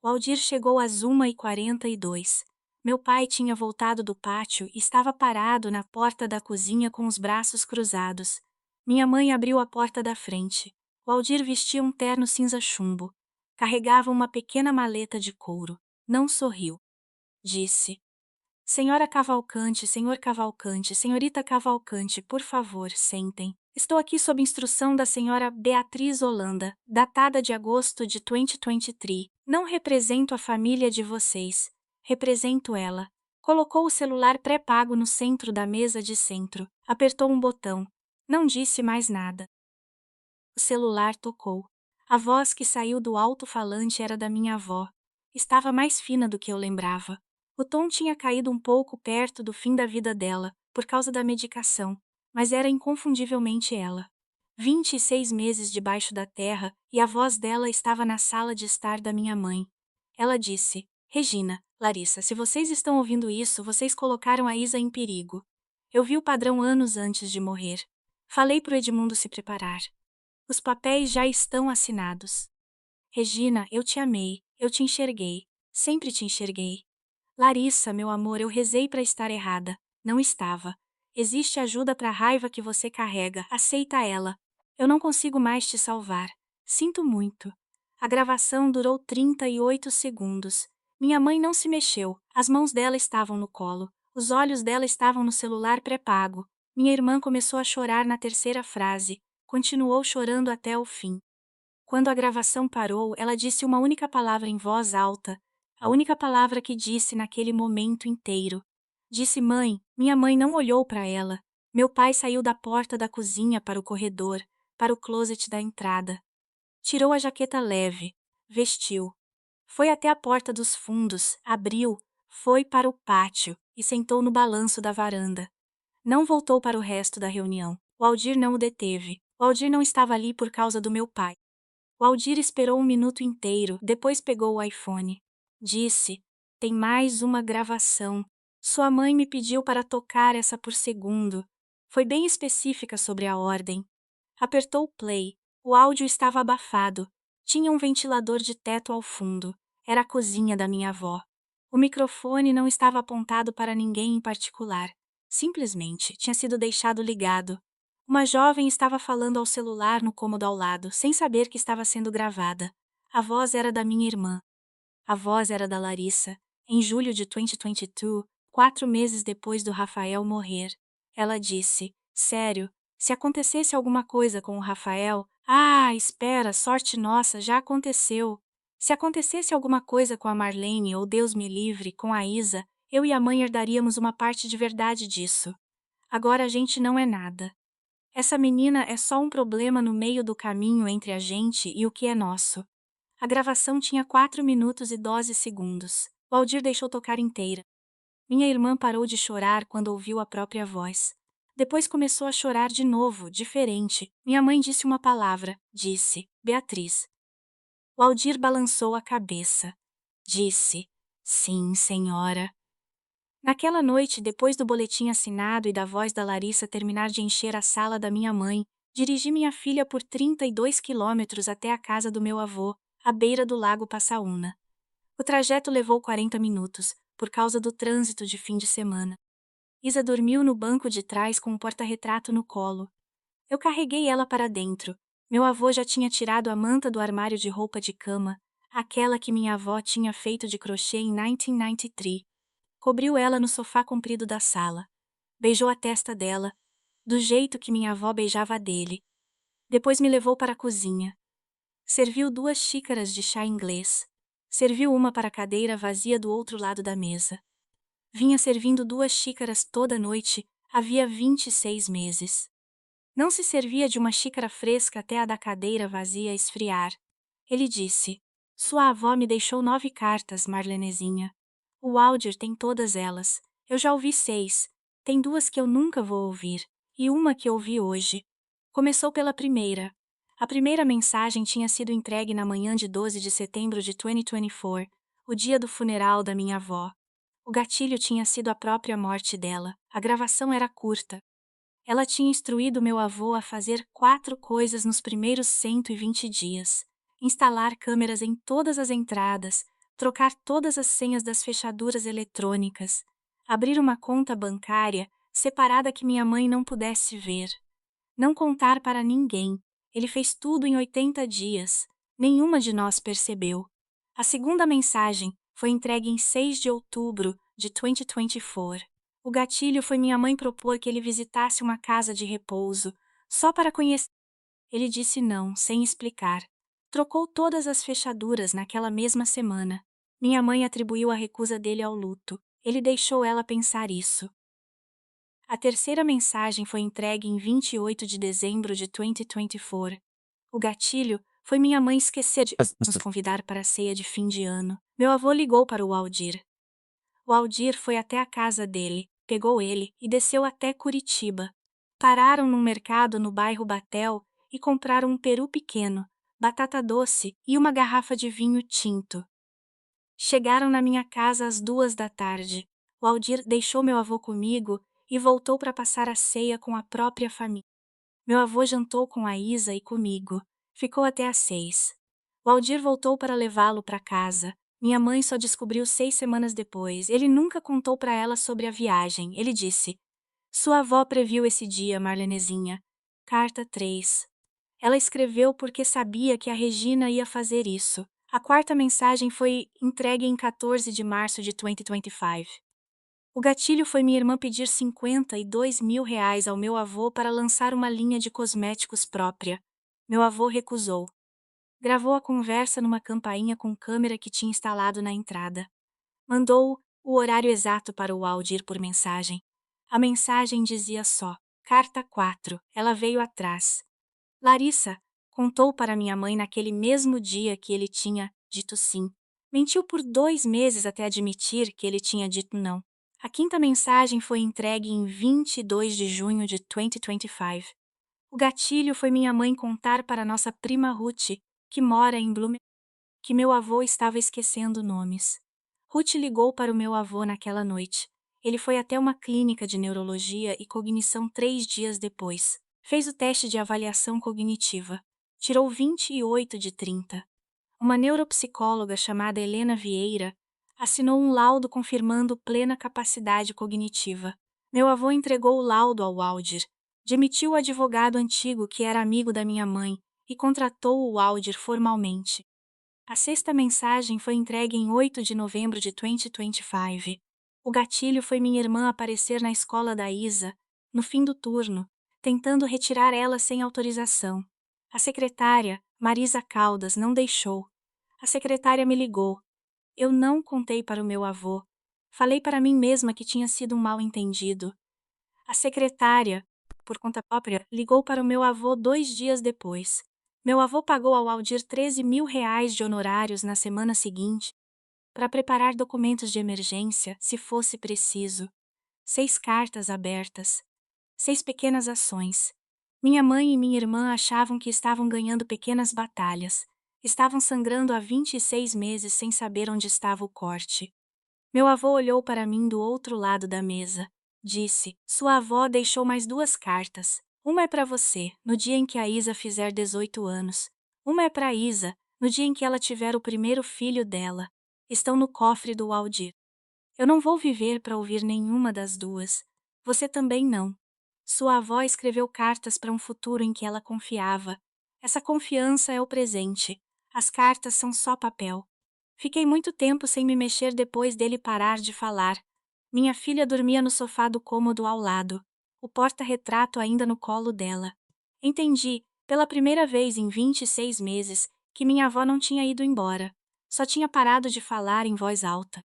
O Aldir chegou às 1h42. Meu pai tinha voltado do pátio e estava parado na porta da cozinha com os braços cruzados. Minha mãe abriu a porta da frente. O Aldir vestia um terno cinza chumbo. Carregava uma pequena maleta de couro. Não sorriu. Disse: Senhora Cavalcante, senhor Cavalcante, senhorita Cavalcante, por favor, sentem. Estou aqui sob instrução da senhora Beatriz Holanda, datada de agosto de 2023. Não represento a família de vocês. Represento ela. Colocou o celular pré-pago no centro da mesa de centro. Apertou um botão. Não disse mais nada. O celular tocou. A voz que saiu do alto-falante era da minha avó. Estava mais fina do que eu lembrava. O tom tinha caído um pouco perto do fim da vida dela, por causa da medicação, mas era inconfundivelmente ela. 26 meses debaixo da terra e a voz dela estava na sala de estar da minha mãe. Ela disse: Regina, Larissa, se vocês estão ouvindo isso, vocês colocaram a Isa em perigo. Eu vi o padrão anos antes de morrer. Falei pro Edmundo se preparar. Os papéis já estão assinados. Regina, eu te amei, eu te enxerguei, sempre te enxerguei. Larissa, meu amor, eu rezei para estar errada. Não estava. Existe ajuda para a raiva que você carrega, aceita ela. Eu não consigo mais te salvar. Sinto muito. A gravação durou 38 segundos. Minha mãe não se mexeu, as mãos dela estavam no colo, os olhos dela estavam no celular pré-pago. Minha irmã começou a chorar na terceira frase, continuou chorando até o fim. Quando a gravação parou, ela disse uma única palavra em voz alta: A única palavra que disse naquele momento inteiro. Disse mãe, minha mãe não olhou para ela. Meu pai saiu da porta da cozinha para o corredor, para o closet da entrada. Tirou a jaqueta leve, vestiu. Foi até a porta dos fundos, abriu, foi para o pátio e sentou no balanço da varanda. Não voltou para o resto da reunião. O Aldir não o deteve. O Aldir não estava ali por causa do meu pai. O Aldir esperou um minuto inteiro, depois pegou o iPhone. Disse: tem mais uma gravação. Sua mãe me pediu para tocar essa por segundo. Foi bem específica sobre a ordem. Apertou o play. O áudio estava abafado. Tinha um ventilador de teto ao fundo. Era a cozinha da minha avó. O microfone não estava apontado para ninguém em particular. Simplesmente tinha sido deixado ligado. Uma jovem estava falando ao celular no cômodo ao lado, sem saber que estava sendo gravada. A voz era da minha irmã. A voz era da Larissa. Em julho de 2022, 4 meses depois do Rafael morrer. Ela disse: sério, se acontecesse alguma coisa com o Rafael, espera, sorte nossa, já aconteceu. Se acontecesse alguma coisa com a Marlene ou Deus me livre, com a Isa, eu e a mãe herdaríamos uma parte de verdade disso. Agora a gente não é nada. Essa menina é só um problema no meio do caminho entre a gente e o que é nosso. A gravação tinha 4 minutos e 12 segundos. O Aldir deixou tocar inteira. Minha irmã parou de chorar quando ouviu a própria voz. Depois começou a chorar de novo, diferente. Minha mãe disse uma palavra. Disse: Beatriz. O Aldir balançou a cabeça. Disse: sim, senhora. Naquela noite, depois do boletim assinado e da voz da Larissa terminar de encher a sala da minha mãe, dirigi minha filha por 32 quilômetros até a casa do meu avô, à beira do lago Passaúna. O trajeto levou 40 minutos, por causa do trânsito de fim de semana. Isa dormiu no banco de trás com o porta-retrato no colo. Eu carreguei ela para dentro. Meu avô já tinha tirado a manta do armário de roupa de cama, aquela que minha avó tinha feito de crochê em 1993. Cobriu ela no sofá comprido da sala. Beijou a testa dela, do jeito que minha avó beijava a dele. Depois me levou para a cozinha. Serviu 2 xícaras de chá inglês. Serviu uma para a cadeira vazia do outro lado da mesa. Vinha servindo 2 xícaras toda noite, havia 26 meses. Não se servia de uma xícara fresca até a da cadeira vazia esfriar. Ele disse: sua avó me deixou 9 cartas, Marlenezinha. O Aldir tem todas elas. Eu já ouvi 6. Tem 2 que eu nunca vou ouvir. E uma que ouvi hoje. Começou pela primeira. A primeira mensagem tinha sido entregue na manhã de 12 de setembro de 2024, o dia do funeral da minha avó. O gatilho tinha sido a própria morte dela. A gravação era curta. Ela tinha instruído meu avô a fazer 4 coisas nos primeiros 120 dias. Instalar câmeras em todas as entradas, trocar todas as senhas das fechaduras eletrônicas, abrir uma conta bancária separada que minha mãe não pudesse ver. Não contar para ninguém. Ele fez tudo em 80 dias. Nenhuma de nós percebeu. A segunda mensagem foi entregue em 6 de outubro de 2024. O gatilho foi minha mãe propor que ele visitasse uma casa de repouso, só para conhecer. Ele disse não, sem explicar. Trocou todas as fechaduras naquela mesma semana. Minha mãe atribuiu a recusa dele ao luto. Ele deixou ela pensar isso. A terceira mensagem foi entregue em 28 de dezembro de 2024. O gatilho foi minha mãe esquecer de nos convidar para a ceia de fim de ano. Meu avô ligou para o Aldir. O Aldir foi até a casa dele, pegou ele e desceu até Curitiba. Pararam num mercado no bairro Batel e compraram um peru pequeno, batata doce e uma garrafa de vinho tinto. Chegaram na minha casa às 2 da tarde. O Aldir deixou meu avô comigo e voltou para passar a ceia com a própria família. Meu avô jantou com a Isa e comigo. Ficou até às 6. O Aldir voltou para levá-lo para casa. Minha mãe só descobriu 6 semanas depois. Ele nunca contou para ela sobre a viagem. Ele disse: sua avó previu esse dia, Marlenezinha. Carta 3. Ela escreveu porque sabia que a Regina ia fazer isso. A quarta mensagem foi entregue em 14 de março de 2025. O gatilho foi minha irmã pedir 52 mil reais ao meu avô para lançar uma linha de cosméticos própria. Meu avô recusou. Gravou a conversa numa campainha com câmera que tinha instalado na entrada. Mandou o horário exato para o Aldir por mensagem. A mensagem dizia só: Carta 4. Ela veio atrás. Larissa contou para minha mãe naquele mesmo dia que ele tinha dito sim. Mentiu por 2 meses até admitir que ele tinha dito não. A quinta mensagem foi entregue em 22 de junho de 2025. O gatilho foi minha mãe contar para nossa prima Ruth, que mora em Blumenau, que meu avô estava esquecendo nomes. Ruth ligou para o meu avô naquela noite. Ele foi até uma clínica de neurologia e cognição 3 dias depois. Fez o teste de avaliação cognitiva. Tirou 28 de 30. Uma neuropsicóloga chamada Helena Vieira assinou um laudo confirmando plena capacidade cognitiva. Meu avô entregou o laudo ao Aldir, demitiu o advogado antigo que era amigo da minha mãe e contratou o Aldir formalmente. A sexta mensagem foi entregue em 8 de novembro de 2025. O gatilho foi minha irmã aparecer na escola da Isa, no fim do turno, tentando retirar ela sem autorização. A secretária, Marisa Caldas, não deixou. A secretária me ligou. Eu não contei para o meu avô. Falei para mim mesma que tinha sido um mal-entendido. A secretária, por conta própria, ligou para o meu avô 2 dias depois. Meu avô pagou ao Aldir 13 mil reais de honorários na semana seguinte para preparar documentos de emergência, se fosse preciso. 6 cartas abertas. 6 pequenas ações. Minha mãe e minha irmã achavam que estavam ganhando pequenas batalhas. Estavam sangrando há 26 meses sem saber onde estava o corte. Meu avô olhou para mim do outro lado da mesa. Disse: Sua avó deixou mais 2 cartas. Uma é para você, no dia em que a Isa fizer 18 anos. Uma é para Isa, no dia em que ela tiver o primeiro filho dela. Estão no cofre do Aldir. Eu não vou viver para ouvir nenhuma das duas. Você também não. Sua avó escreveu cartas para um futuro em que ela confiava. Essa confiança é o presente. As cartas são só papel. Fiquei muito tempo sem me mexer depois dele parar de falar. Minha filha dormia no sofá do cômodo ao lado, o porta-retrato ainda no colo dela. Entendi, pela primeira vez em 26 meses, que minha avó não tinha ido embora. Só tinha parado de falar em voz alta.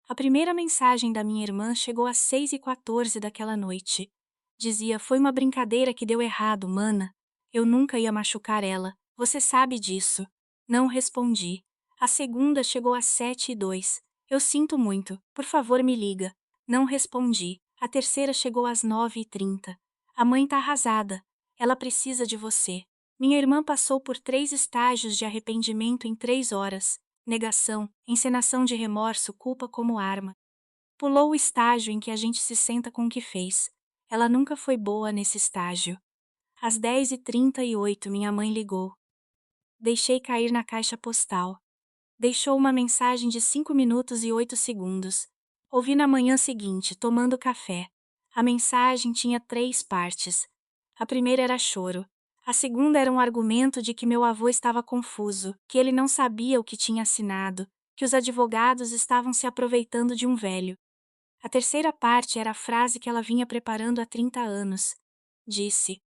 A primeira mensagem da minha irmã chegou às 6h14 daquela noite. Dizia: Foi uma brincadeira que deu errado, mana. Eu nunca ia machucar ela, você sabe disso. Não respondi. A segunda chegou às 7h02. Eu sinto muito, por favor me liga. Não respondi. A terceira chegou às 9h30. A mãe tá arrasada. Ela precisa de você. Minha irmã passou por 3 estágios de arrependimento em 3 horas. Negação, encenação de remorso, culpa como arma. Pulou o estágio em que a gente se senta com o que fez. Ela nunca foi boa nesse estágio. Às 10h38 minha mãe ligou. Deixei cair na caixa postal. Deixou uma mensagem de 5 minutos e 8 segundos. Ouvi na manhã seguinte, tomando café. A mensagem tinha 3 partes. A primeira era choro. A segunda era um argumento de que meu avô estava confuso, que ele não sabia o que tinha assinado, que os advogados estavam se aproveitando de um velho. A terceira parte era a frase que ela vinha preparando há 30 anos. Disse: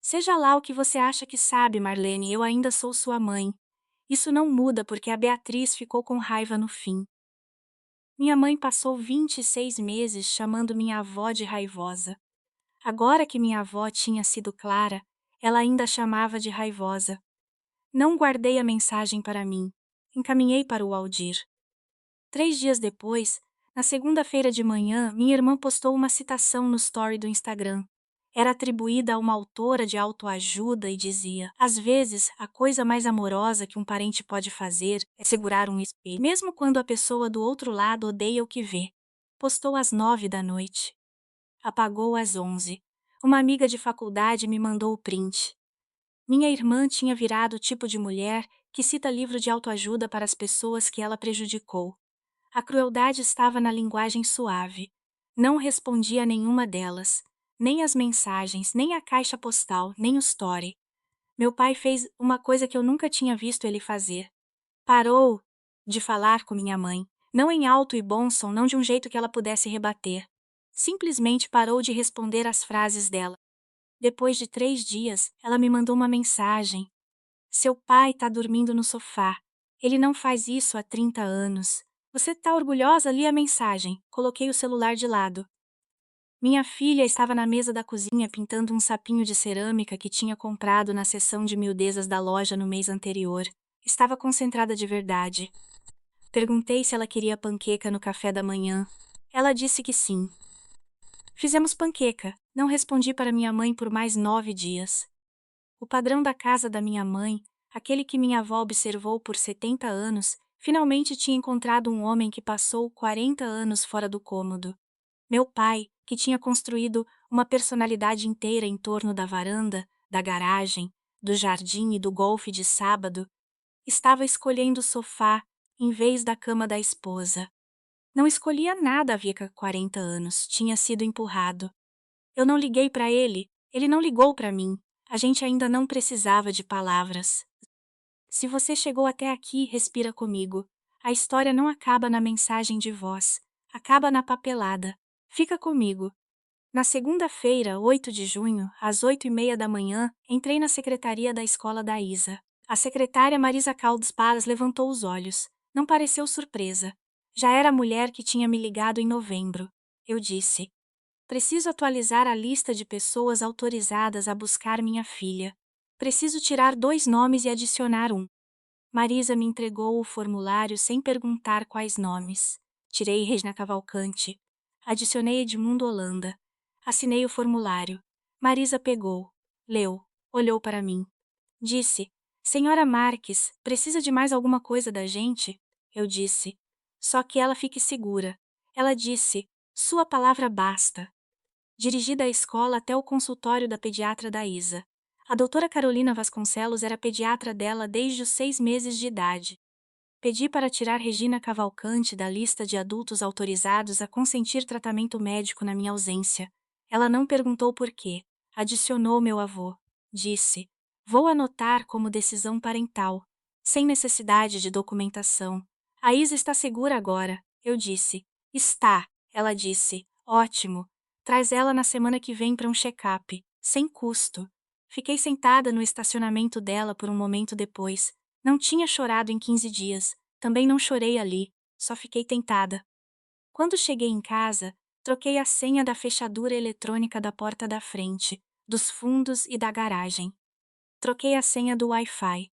Seja lá o que você acha que sabe, Marlene, eu ainda sou sua mãe. Isso não muda porque a Beatriz ficou com raiva no fim. Minha mãe passou 26 meses chamando minha avó de raivosa. Agora que minha avó tinha sido clara, ela ainda a chamava de raivosa. Não guardei a mensagem para mim. Encaminhei para o Aldir. 3 dias depois, na segunda-feira de manhã, minha irmã postou uma citação no story do Instagram. Era atribuída a uma autora de autoajuda e dizia: Às vezes, a coisa mais amorosa que um parente pode fazer é segurar um espelho, mesmo quando a pessoa do outro lado odeia o que vê. Postou às 9 da noite. Apagou às 11. Uma amiga de faculdade me mandou o print. Minha irmã tinha virado o tipo de mulher que cita livro de autoajuda para as pessoas que ela prejudicou. A crueldade estava na linguagem suave. Não respondi a nenhuma delas. Nem as mensagens, nem a caixa postal, nem o story. Meu pai fez uma coisa que eu nunca tinha visto ele fazer. Parou de falar com minha mãe. Não em alto e bom som, não de um jeito que ela pudesse rebater. Simplesmente parou de responder às frases dela. Depois de 3 dias, ela me mandou uma mensagem. Seu pai tá dormindo no sofá. Ele não faz isso há 30 anos. Você tá orgulhosa? Li a mensagem. Coloquei o celular de lado. Minha filha estava na mesa da cozinha pintando um sapinho de cerâmica que tinha comprado na seção de miudezas da loja no mês anterior. Estava concentrada de verdade. Perguntei se ela queria panqueca no café da manhã. Ela disse que sim. Fizemos panqueca. Não respondi para minha mãe por mais 9 dias. O padrão da casa da minha mãe, aquele que minha avó observou por 70 anos, finalmente tinha encontrado um homem que passou 40 anos fora do cômodo. Meu pai, que tinha construído uma personalidade inteira em torno da varanda, da garagem, do jardim e do golfe de sábado, estava escolhendo o sofá em vez da cama da esposa. Não escolhia nada havia 40 anos, tinha sido empurrado. Eu não liguei para ele não ligou para mim. A gente ainda não precisava de palavras. Se você chegou até aqui, respira comigo. A história não acaba na mensagem de voz, acaba na papelada. Fica comigo. Na segunda-feira, 8 de junho, às 8h30 da manhã, entrei na secretaria da escola da Isa. A secretária Marisa Caldas Paz levantou os olhos. Não pareceu surpresa. Já era a mulher que tinha me ligado em novembro. Eu disse: preciso atualizar a lista de pessoas autorizadas a buscar minha filha. Preciso tirar 2 nomes e adicionar um. Marisa me entregou o formulário sem perguntar quais nomes. Tirei Regina Cavalcante. Adicionei Edmundo Holanda. Assinei o formulário. Marisa pegou, leu, olhou para mim. Disse: Senhora Marques, precisa de mais alguma coisa da gente? Eu disse: só que ela fique segura. Ela disse: sua palavra basta. Dirigi da escola até o consultório da pediatra da Isa. A doutora Carolina Vasconcelos era pediatra dela desde os 6 meses de idade. Pedi para tirar Regina Cavalcante da lista de adultos autorizados a consentir tratamento médico na minha ausência. Ela não perguntou por quê. Adicionou meu avô. Disse: vou anotar como decisão parental, sem necessidade de documentação. A Isa está segura agora. Eu disse: está. Ela disse: ótimo. Traz ela na semana que vem para um check-up, sem custo. Fiquei sentada no estacionamento dela por um momento depois. Não tinha chorado em 15 dias, também não chorei ali, só fiquei tentada. Quando cheguei em casa, troquei a senha da fechadura eletrônica da porta da frente, dos fundos e da garagem. Troquei a senha do Wi-Fi.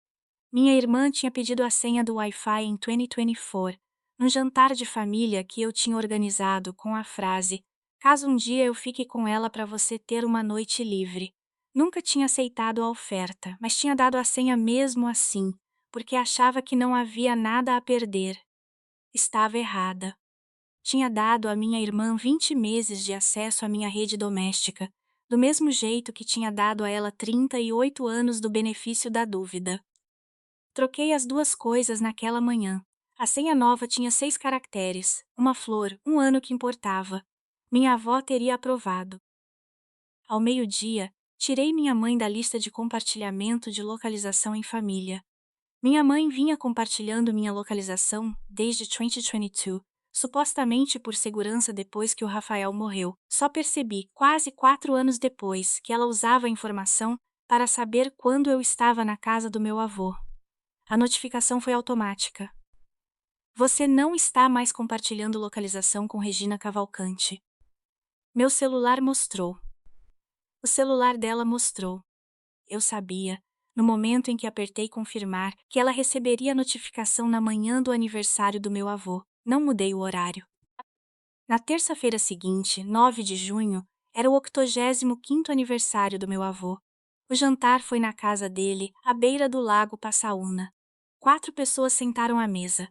Minha irmã tinha pedido a senha do Wi-Fi em 2024, num jantar de família que eu tinha organizado com a frase: caso um dia eu fique com ela para você ter uma noite livre. Nunca tinha aceitado a oferta, mas tinha dado a senha mesmo assim, porque achava que não havia nada a perder. Estava errada. Tinha dado à minha irmã 20 meses de acesso à minha rede doméstica, do mesmo jeito que tinha dado a ela 38 anos do benefício da dúvida. Troquei as duas coisas naquela manhã. A senha nova tinha 6 caracteres, uma flor, um ano que importava. Minha avó teria aprovado. Ao meio-dia, tirei minha mãe da lista de compartilhamento de localização em família. Minha mãe vinha compartilhando minha localização desde 2022, supostamente por segurança depois que o Rafael morreu. Só percebi, quase 4 anos depois, que ela usava a informação para saber quando eu estava na casa do meu avô. A notificação foi automática. Você não está mais compartilhando localização com Regina Cavalcante. Meu celular mostrou. O celular dela mostrou. Eu sabia, no momento em que apertei confirmar, que ela receberia a notificação na manhã do aniversário do meu avô. Não mudei o horário. Na terça-feira seguinte, 9 de junho, era o 85º aniversário do meu avô. O jantar foi na casa dele, à beira do lago Passaúna. 4 pessoas sentaram à mesa.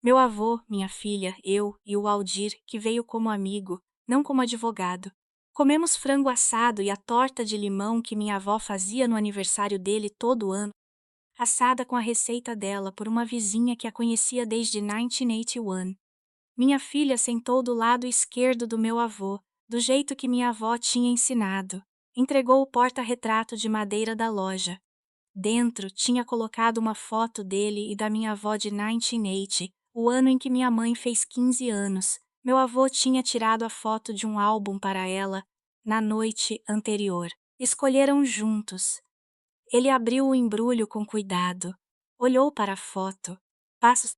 Meu avô, minha filha, eu e o Aldir, que veio como amigo, não como advogado. Comemos frango assado e a torta de limão que minha avó fazia no aniversário dele todo ano, assada com a receita dela por uma vizinha que a conhecia desde 1981. Minha filha sentou do lado esquerdo do meu avô, do jeito que minha avó tinha ensinado. Entregou o porta-retrato de madeira da loja. Dentro tinha colocado uma foto dele e da minha avó de 1980, o ano em que minha mãe fez 15 anos. Meu avô tinha tirado a foto de um álbum para ela na noite anterior. Escolheram juntos. Ele abriu o embrulho com cuidado. Olhou para a foto. Passos.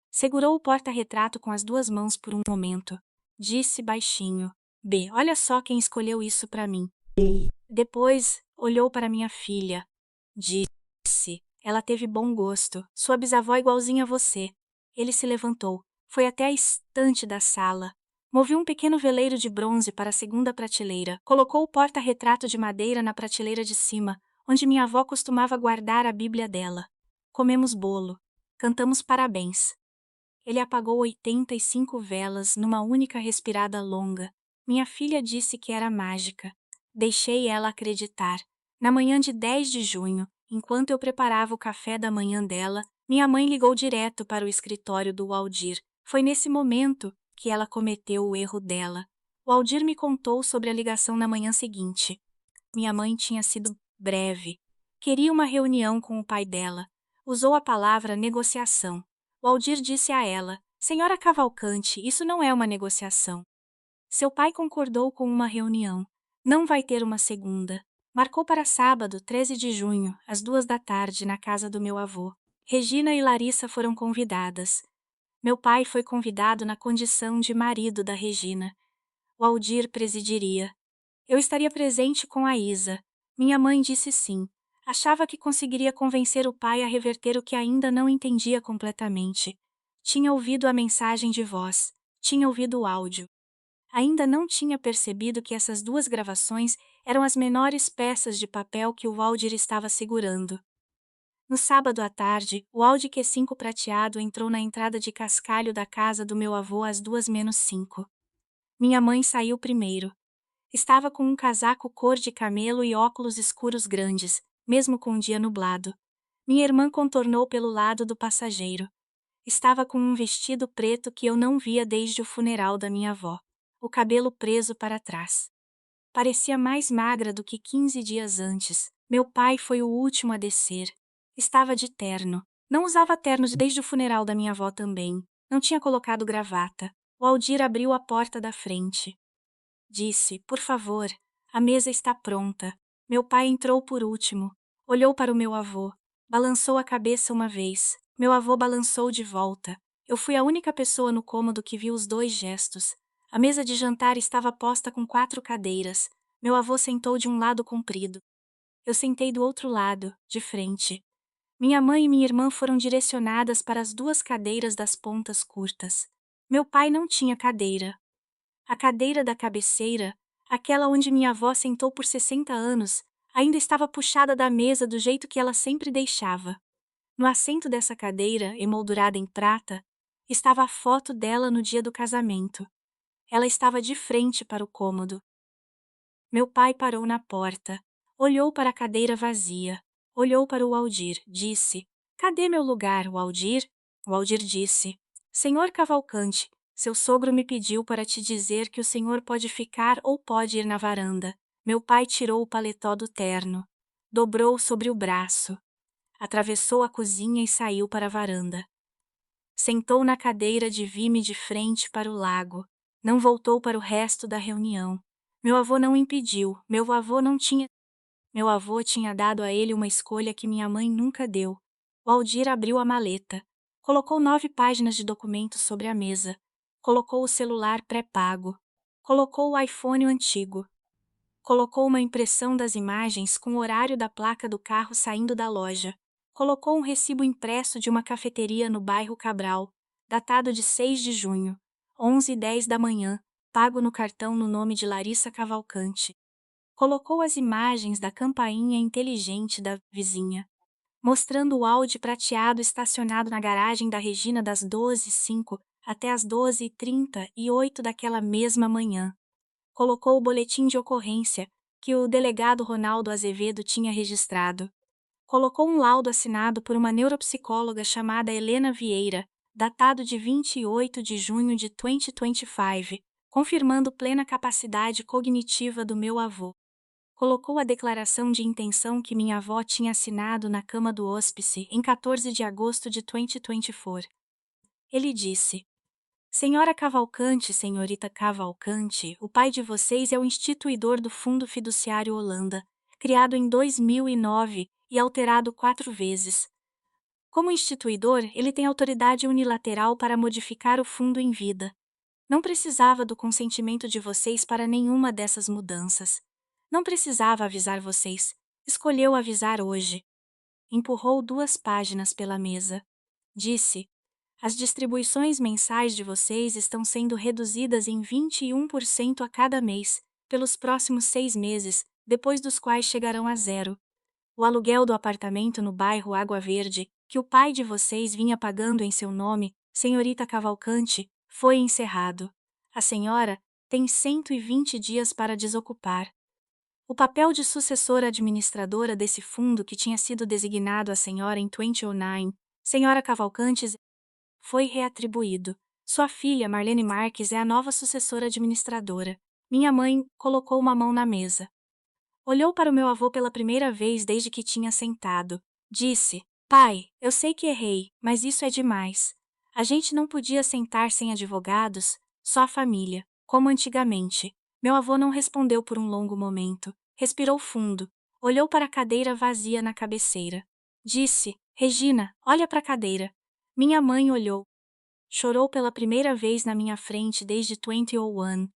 Segurou o porta-retrato com as duas mãos por um momento. Disse baixinho: B, olha só quem escolheu isso para mim. Depois, olhou para minha filha. Disse: ela teve bom gosto. Sua bisavó é igualzinha a você. Ele se levantou. Foi até a estante da sala. Moveu um pequeno veleiro de bronze para a segunda prateleira. Colocou o porta-retrato de madeira na prateleira de cima, onde minha avó costumava guardar a Bíblia dela. Comemos bolo. Cantamos parabéns. Ele apagou 85 velas numa única respirada longa. Minha filha disse que era mágica. Deixei ela acreditar. Na manhã de 10 de junho, enquanto eu preparava o café da manhã dela, minha mãe ligou direto para o escritório do Waldir. Foi nesse momento que ela cometeu o erro dela. O Waldir me contou sobre a ligação na manhã seguinte. Minha mãe tinha sido breve. Queria uma reunião com o pai dela. Usou a palavra negociação. O Aldir disse a ela: Senhora Cavalcante, isso não é uma negociação. Seu pai concordou com uma reunião. Não vai ter uma segunda. Marcou para sábado, 13 de junho, às 2 da tarde, na casa do meu avô. Regina e Larissa foram convidadas. Meu pai foi convidado na condição de marido da Regina. O Aldir presidiria. Eu estaria presente com a Isa. Minha mãe disse sim. Achava que conseguiria convencer o pai a reverter o que ainda não entendia completamente. Tinha ouvido a mensagem de voz. Tinha ouvido o áudio. Ainda não tinha percebido que essas duas gravações eram as menores peças de papel que o Waldir estava segurando. No sábado à tarde, o Audi Q5 prateado entrou na entrada de cascalho da casa do meu avô às 2 menos 5. Minha mãe saiu primeiro. Estava com um casaco cor de camelo e óculos escuros grandes, mesmo com um dia nublado. Minha irmã contornou pelo lado do passageiro. Estava com um vestido preto que eu não via desde o funeral da minha avó. O cabelo preso para trás. Parecia mais magra do que 15 dias antes. Meu pai foi o último a descer. Estava de terno. Não usava ternos desde o funeral da minha avó também. Não tinha colocado gravata. O Aldir abriu a porta da frente. Disse: por favor, a mesa está pronta. Meu pai entrou por último. Olhou para o meu avô. Balançou a cabeça uma vez. Meu avô balançou de volta. Eu fui a única pessoa no cômodo que viu os dois gestos. A mesa de jantar estava posta com 4 cadeiras. Meu avô sentou de um lado comprido. Eu sentei do outro lado, de frente. Minha mãe e minha irmã foram direcionadas para as 2 cadeiras das pontas curtas. Meu pai não tinha cadeira. A cadeira da cabeceira, aquela onde minha avó sentou por 60 anos, ainda estava puxada da mesa do jeito que ela sempre deixava. No assento dessa cadeira, emoldurada em prata, estava a foto dela no dia do casamento. Ela estava de frente para o cômodo. Meu pai parou na porta, olhou para a cadeira vazia, olhou para o Aldir, disse: Cadê meu lugar, Waldir? O Aldir disse: Senhor Cavalcante, seu sogro me pediu para te dizer que o senhor pode ficar ou pode ir na varanda. Meu pai tirou o paletó do terno, dobrou sobre o braço, atravessou a cozinha e saiu para a varanda. Sentou na cadeira de vime de frente para o lago. Não voltou para o resto da reunião. Meu avô não impediu, meu avô tinha dado a ele uma escolha que minha mãe nunca deu. O Aldir abriu a maleta. Colocou 9 páginas de documentos sobre a mesa. Colocou o celular pré-pago. Colocou o iPhone antigo. Colocou uma impressão das imagens com o horário da placa do carro saindo da loja. Colocou um recibo impresso de uma cafeteria no bairro Cabral, datado de 6 de junho, 11h10 da manhã, pago no cartão no nome de Larissa Cavalcante. Colocou as imagens da campainha inteligente da vizinha, mostrando o Audi prateado estacionado na garagem da Regina das 12h05 até as 12h38 daquela mesma manhã. Colocou o boletim de ocorrência que o delegado Ronaldo Azevedo tinha registrado. Colocou um laudo assinado por uma neuropsicóloga chamada Helena Vieira, datado de 28 de junho de 2025, confirmando plena capacidade cognitiva do meu avô. Colocou a declaração de intenção que minha avó tinha assinado na cama do hóspice em 14 de agosto de 2024. Ele disse: Senhora Cavalcante, senhorita Cavalcante, o pai de vocês é o instituidor do Fundo Fiduciário Holanda, criado em 2009 e alterado 4 vezes. Como instituidor, ele tem autoridade unilateral para modificar o fundo em vida. Não precisava do consentimento de vocês para nenhuma dessas mudanças. Não precisava avisar vocês. Escolheu avisar hoje. Empurrou 2 páginas pela mesa. Disse: as distribuições mensais de vocês estão sendo reduzidas em 21% a cada mês, pelos próximos 6 meses, depois dos quais chegarão a zero. O aluguel do apartamento no bairro Água Verde, que o pai de vocês vinha pagando em seu nome, senhorita Cavalcante, foi encerrado. A senhora tem 120 dias para desocupar. O papel de sucessora administradora desse fundo que tinha sido designado à senhora em 2009, senhora Cavalcantes, foi reatribuído. Sua filha, Marlene Marques, é a nova sucessora administradora. Minha mãe colocou uma mão na mesa. Olhou para o meu avô pela primeira vez desde que tinha sentado. Disse: pai, eu sei que errei, mas isso é demais. A gente não podia sentar sem advogados, só a família, como antigamente. Meu avô não respondeu por um longo momento. Respirou fundo. Olhou para a cadeira vazia na cabeceira. Disse: Regina, olha para a cadeira. Minha mãe olhou. Chorou pela primeira vez na minha frente desde 2001.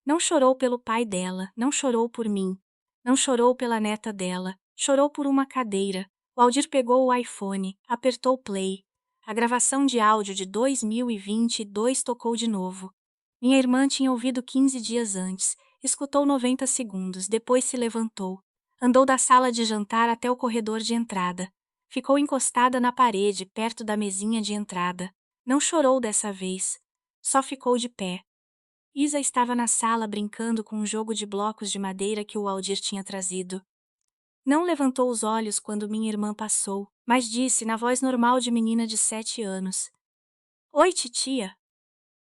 Não chorou pelo pai dela, não chorou por mim. Não chorou pela neta dela, chorou por uma cadeira. O Aldir pegou o iPhone, apertou play. A gravação de áudio de 2022 tocou de novo. Minha irmã tinha ouvido 15 dias antes, escutou 90 segundos, depois se levantou. Andou da sala de jantar até o corredor de entrada. Ficou encostada na parede, perto da mesinha de entrada. Não chorou dessa vez. Só ficou de pé. Isa estava na sala brincando com um jogo de blocos de madeira que o Aldir tinha trazido. Não levantou os olhos quando minha irmã passou, mas disse na voz normal de menina de 7 anos: Oi, titia.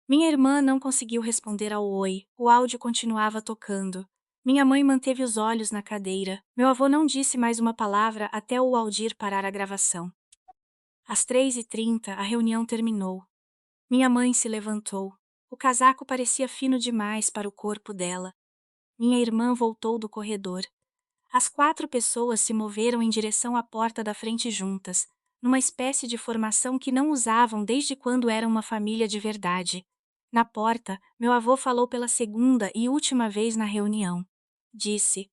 Minha irmã não conseguiu responder ao oi, o áudio continuava tocando. Minha mãe manteve os olhos na cadeira. Meu avô não disse mais uma palavra até o Aldir parar a gravação. Às 3h30, a reunião terminou. Minha mãe se levantou. O casaco parecia fino demais para o corpo dela. Minha irmã voltou do corredor. As 4 pessoas se moveram em direção à porta da frente juntas, numa espécie de formação que não usavam desde quando eram uma família de verdade. Na porta, meu avô falou pela segunda e última vez na reunião. Disse: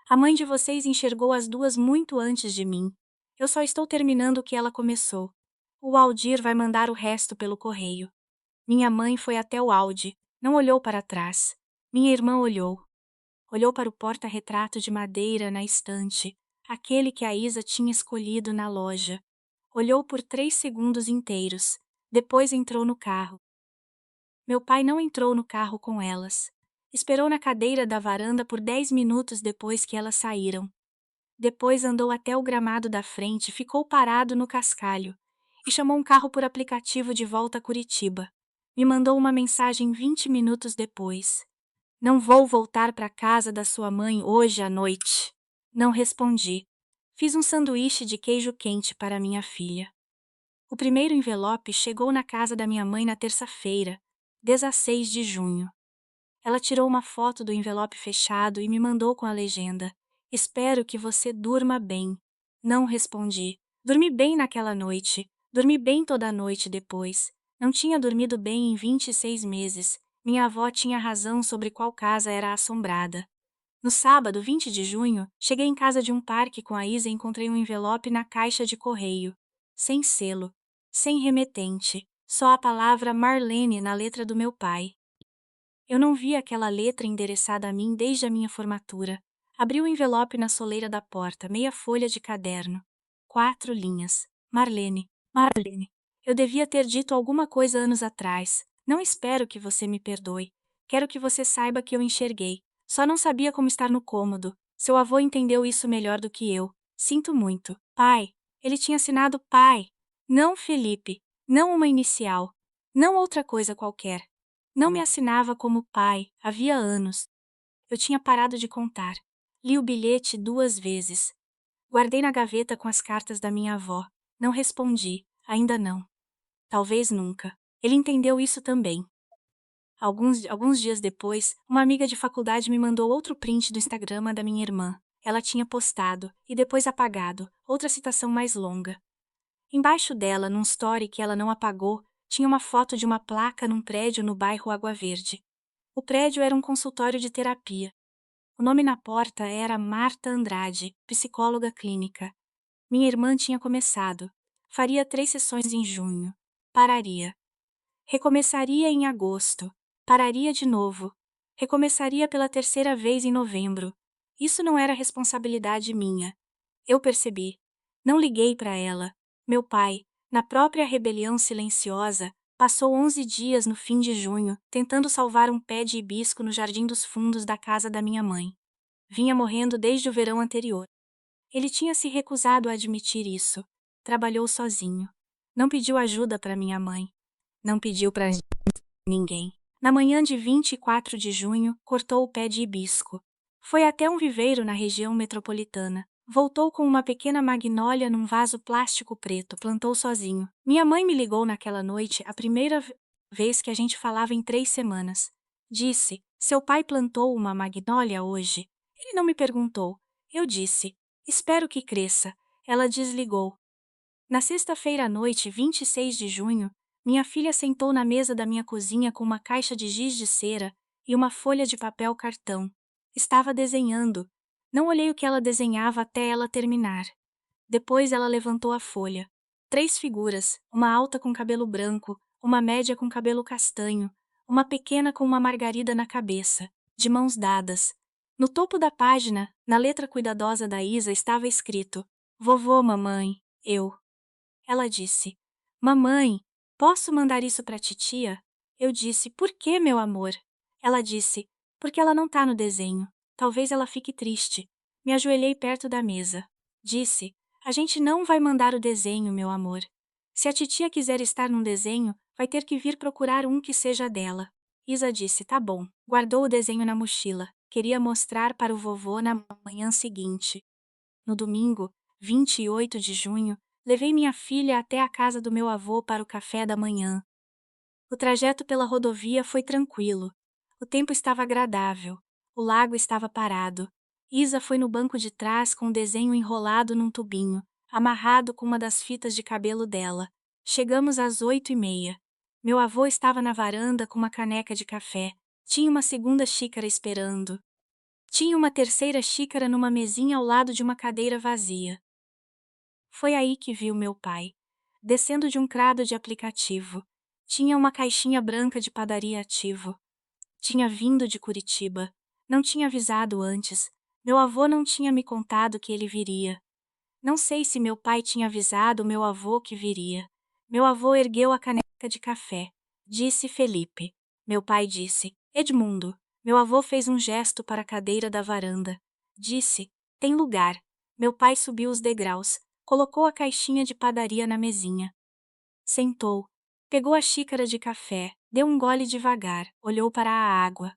a mãe de vocês enxergou as 2 muito antes de mim. Eu só estou terminando o que ela começou. O Aldir vai mandar o resto pelo correio. Minha mãe foi até o Audi, não olhou para trás. Minha irmã olhou. Olhou para o porta-retrato de madeira na estante, aquele que a Isa tinha escolhido na loja. Olhou por 3 segundos inteiros. Depois entrou no carro. Meu pai não entrou no carro com elas. Esperou na cadeira da varanda por 10 minutos depois que elas saíram. Depois andou até o gramado da frente e ficou parado no cascalho. E chamou um carro por aplicativo de volta a Curitiba. Me mandou uma mensagem 20 minutos depois. Não vou voltar para casa da sua mãe hoje à noite. Não respondi. Fiz um sanduíche de queijo quente para minha filha. O primeiro envelope chegou na casa da minha mãe na terça-feira, 16 de junho. Ela tirou uma foto do envelope fechado e me mandou com a legenda: Espero que você durma bem. Não respondi. Dormi bem naquela noite. Dormi bem toda a noite depois. Não tinha dormido bem em 26 meses. Minha avó tinha razão sobre qual casa era assombrada. No sábado, 20 de junho, cheguei em casa de um parque com a Isa e encontrei um envelope na caixa de correio. Sem selo. Sem remetente. Só a palavra Marlene na letra do meu pai. Eu não vi aquela letra endereçada a mim desde a minha formatura. Abri o envelope na soleira da porta, meia folha de caderno. 4 linhas. Marlene. Marlene. Eu devia ter dito alguma coisa anos atrás. Não espero que você me perdoe. Quero que você saiba que eu enxerguei. Só não sabia como estar no cômodo. Seu avô entendeu isso melhor do que eu. Sinto muito. Pai. Ele tinha assinado pai. Não Felipe. Não uma inicial. Não outra coisa qualquer. Não me assinava como pai, havia anos. Eu tinha parado de contar. Li o bilhete 2 vezes. Guardei na gaveta com as cartas da minha avó. Não respondi, ainda não. Talvez nunca. Ele entendeu isso também. Alguns dias depois, uma amiga de faculdade me mandou outro print do Instagram da minha irmã. Ela tinha postado, e depois apagado, outra citação mais longa. Embaixo dela, num story que ela não apagou, tinha uma foto de uma placa num prédio no bairro Água Verde. O prédio era um consultório de terapia. O nome na porta era Marta Andrade, psicóloga clínica. Minha irmã tinha começado. Faria 3 sessões em junho. Pararia. Recomeçaria em agosto. Pararia de novo. Recomeçaria pela 3ª vez em novembro. Isso não era responsabilidade minha. Eu percebi. Não liguei para ela. Meu pai, na própria rebelião silenciosa, passou 11 dias no fim de junho, tentando salvar um pé de hibisco no jardim dos fundos da casa da minha mãe. Vinha morrendo desde o verão anterior. Ele tinha se recusado a admitir isso. Trabalhou sozinho. Não pediu ajuda para minha mãe. Não pediu para ninguém. Na manhã de 24 de junho, cortou o pé de hibisco. Foi até um viveiro na região metropolitana. Voltou com uma pequena magnólia num vaso plástico preto, plantou sozinho. Minha mãe me ligou naquela noite, a primeira vez que a gente falava em 3 semanas. Disse: seu pai plantou uma magnólia hoje? Ele não me perguntou. Eu disse: espero que cresça. Ela desligou. Na sexta-feira à noite, 26 de junho, minha filha sentou na mesa da minha cozinha com uma caixa de giz de cera e uma folha de papel cartão. Estava desenhando. Não olhei o que ela desenhava até ela terminar. Depois ela levantou a folha. 3 figuras, uma alta com cabelo branco, uma média com cabelo castanho, uma pequena com uma margarida na cabeça, de mãos dadas. No topo da página, na letra cuidadosa da Isa, estava escrito: Vovô, mamãe, eu. Ela disse: mamãe, posso mandar isso para titia? Eu disse: por que, meu amor? Ela disse: porque ela não tá no desenho. Talvez ela fique triste. Me ajoelhei perto da mesa. Disse: a gente não vai mandar o desenho, meu amor. Se a titia quiser estar num desenho, vai ter que vir procurar um que seja dela. Isa disse: tá bom. Guardou o desenho na mochila. Queria mostrar para o vovô na manhã seguinte. No domingo, 28 de junho, levei minha filha até a casa do meu avô para o café da manhã. O trajeto pela rodovia foi tranquilo. O tempo estava agradável. O lago estava parado. Isa foi no banco de trás com o desenho enrolado num tubinho, amarrado com uma das fitas de cabelo dela. Chegamos às 8h30. Meu avô estava na varanda com uma caneca de café. Tinha uma segunda xícara esperando. Tinha uma terceira xícara numa mesinha ao lado de uma cadeira vazia. Foi aí que vi o meu pai, descendo de um crado de aplicativo. Tinha uma caixinha branca de padaria ativo. Tinha vindo de Curitiba. Não tinha avisado antes. Meu avô não tinha me contado que ele viria. Não sei se meu pai tinha avisado meu avô que viria. Meu avô ergueu a caneca de café. Disse Felipe. Meu pai disse: Edmundo. Meu avô fez um gesto para a cadeira da varanda. Disse: tem lugar. Meu pai subiu os degraus. Colocou a caixinha de padaria na mesinha. Sentou. Pegou a xícara de café, deu um gole devagar, olhou para a água.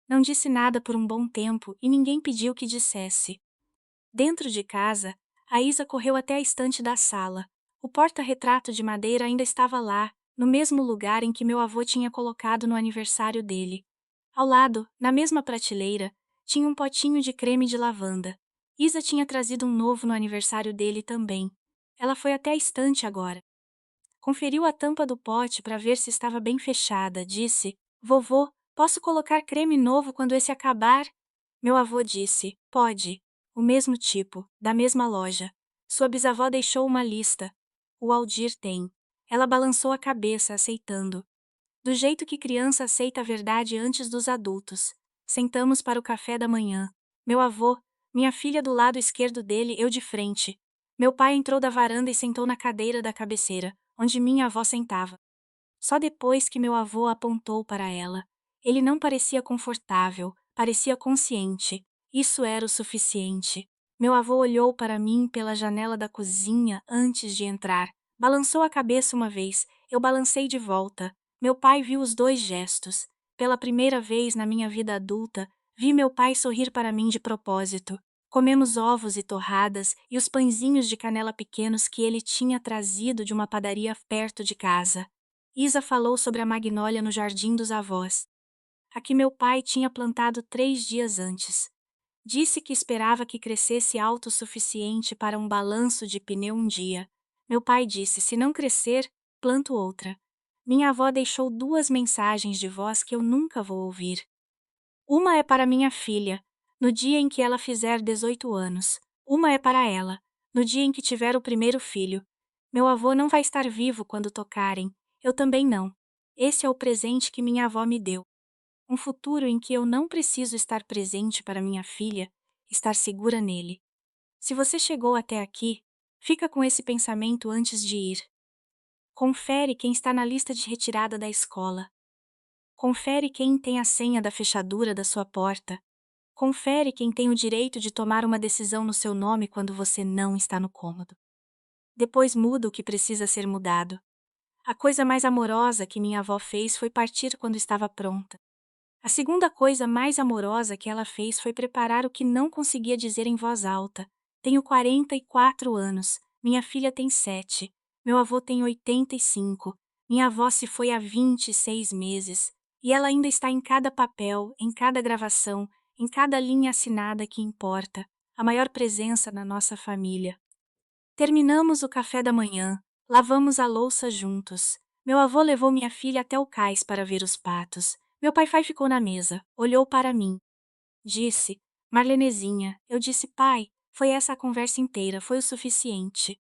Não disse nada por um bom tempo e ninguém pediu que dissesse. Dentro de casa, a Isa correu até a estante da sala. O porta-retrato de madeira ainda estava lá, no mesmo lugar em que meu avô tinha colocado no aniversário dele. Ao lado, na mesma prateleira, tinha um potinho de creme de lavanda. Isa tinha trazido um novo no aniversário dele também. Ela foi até a estante agora. Conferiu a tampa do pote para ver se estava bem fechada. Disse: vovô, posso colocar creme novo quando esse acabar? Meu avô disse: pode. O mesmo tipo, da mesma loja. Sua bisavó deixou uma lista. O Aldir tem. Ela balançou a cabeça, aceitando. Do jeito que criança aceita a verdade antes dos adultos. Sentamos para o café da manhã. Meu avô, minha filha do lado esquerdo dele, eu de frente. Meu pai entrou da varanda e sentou na cadeira da cabeceira, onde minha avó sentava. Só depois que meu avô apontou para ela. Ele não parecia confortável, parecia consciente. Isso era o suficiente. Meu avô olhou para mim pela janela da cozinha antes de entrar. Balançou a cabeça uma vez, eu balancei de volta. Meu pai viu os 2 gestos. Pela primeira vez na minha vida adulta, vi meu pai sorrir para mim de propósito. Comemos ovos e torradas e os pãezinhos de canela pequenos que ele tinha trazido de uma padaria perto de casa. Isa falou sobre a magnólia no jardim dos avós. A que meu pai tinha plantado 3 dias antes. Disse que esperava que crescesse autossuficiente para um balanço de pneu um dia. Meu pai disse: se não crescer, planto outra. Minha avó deixou duas mensagens de voz que eu nunca vou ouvir. Uma é para minha filha, no dia em que ela fizer 18 anos. Uma é para ela, no dia em que tiver o primeiro filho. Meu avô não vai estar vivo quando tocarem, eu também não. Esse é o presente que minha avó me deu. Um futuro em que eu não preciso estar presente para minha filha, estar segura nele. Se você chegou até aqui, fica com esse pensamento antes de ir. Confere quem está na lista de retirada da escola. Confere quem tem a senha da fechadura da sua porta. Confere quem tem o direito de tomar uma decisão no seu nome quando você não está no cômodo. Depois muda o que precisa ser mudado. A coisa mais amorosa que minha avó fez foi partir quando estava pronta. A segunda coisa mais amorosa que ela fez foi preparar o que não conseguia dizer em voz alta. Tenho 44 anos, minha filha tem 7, meu avô tem 85, minha avó se foi há 26 meses, e ela ainda está em cada papel, em cada gravação, em cada linha assinada que importa, a maior presença na nossa família. Terminamos o café da manhã, lavamos a louça juntos. Meu avô levou minha filha até o cais para ver os patos. Meu pai ficou na mesa, olhou para mim. Disse: Marlenezinha. Eu disse: pai, foi essa a conversa inteira, foi o suficiente.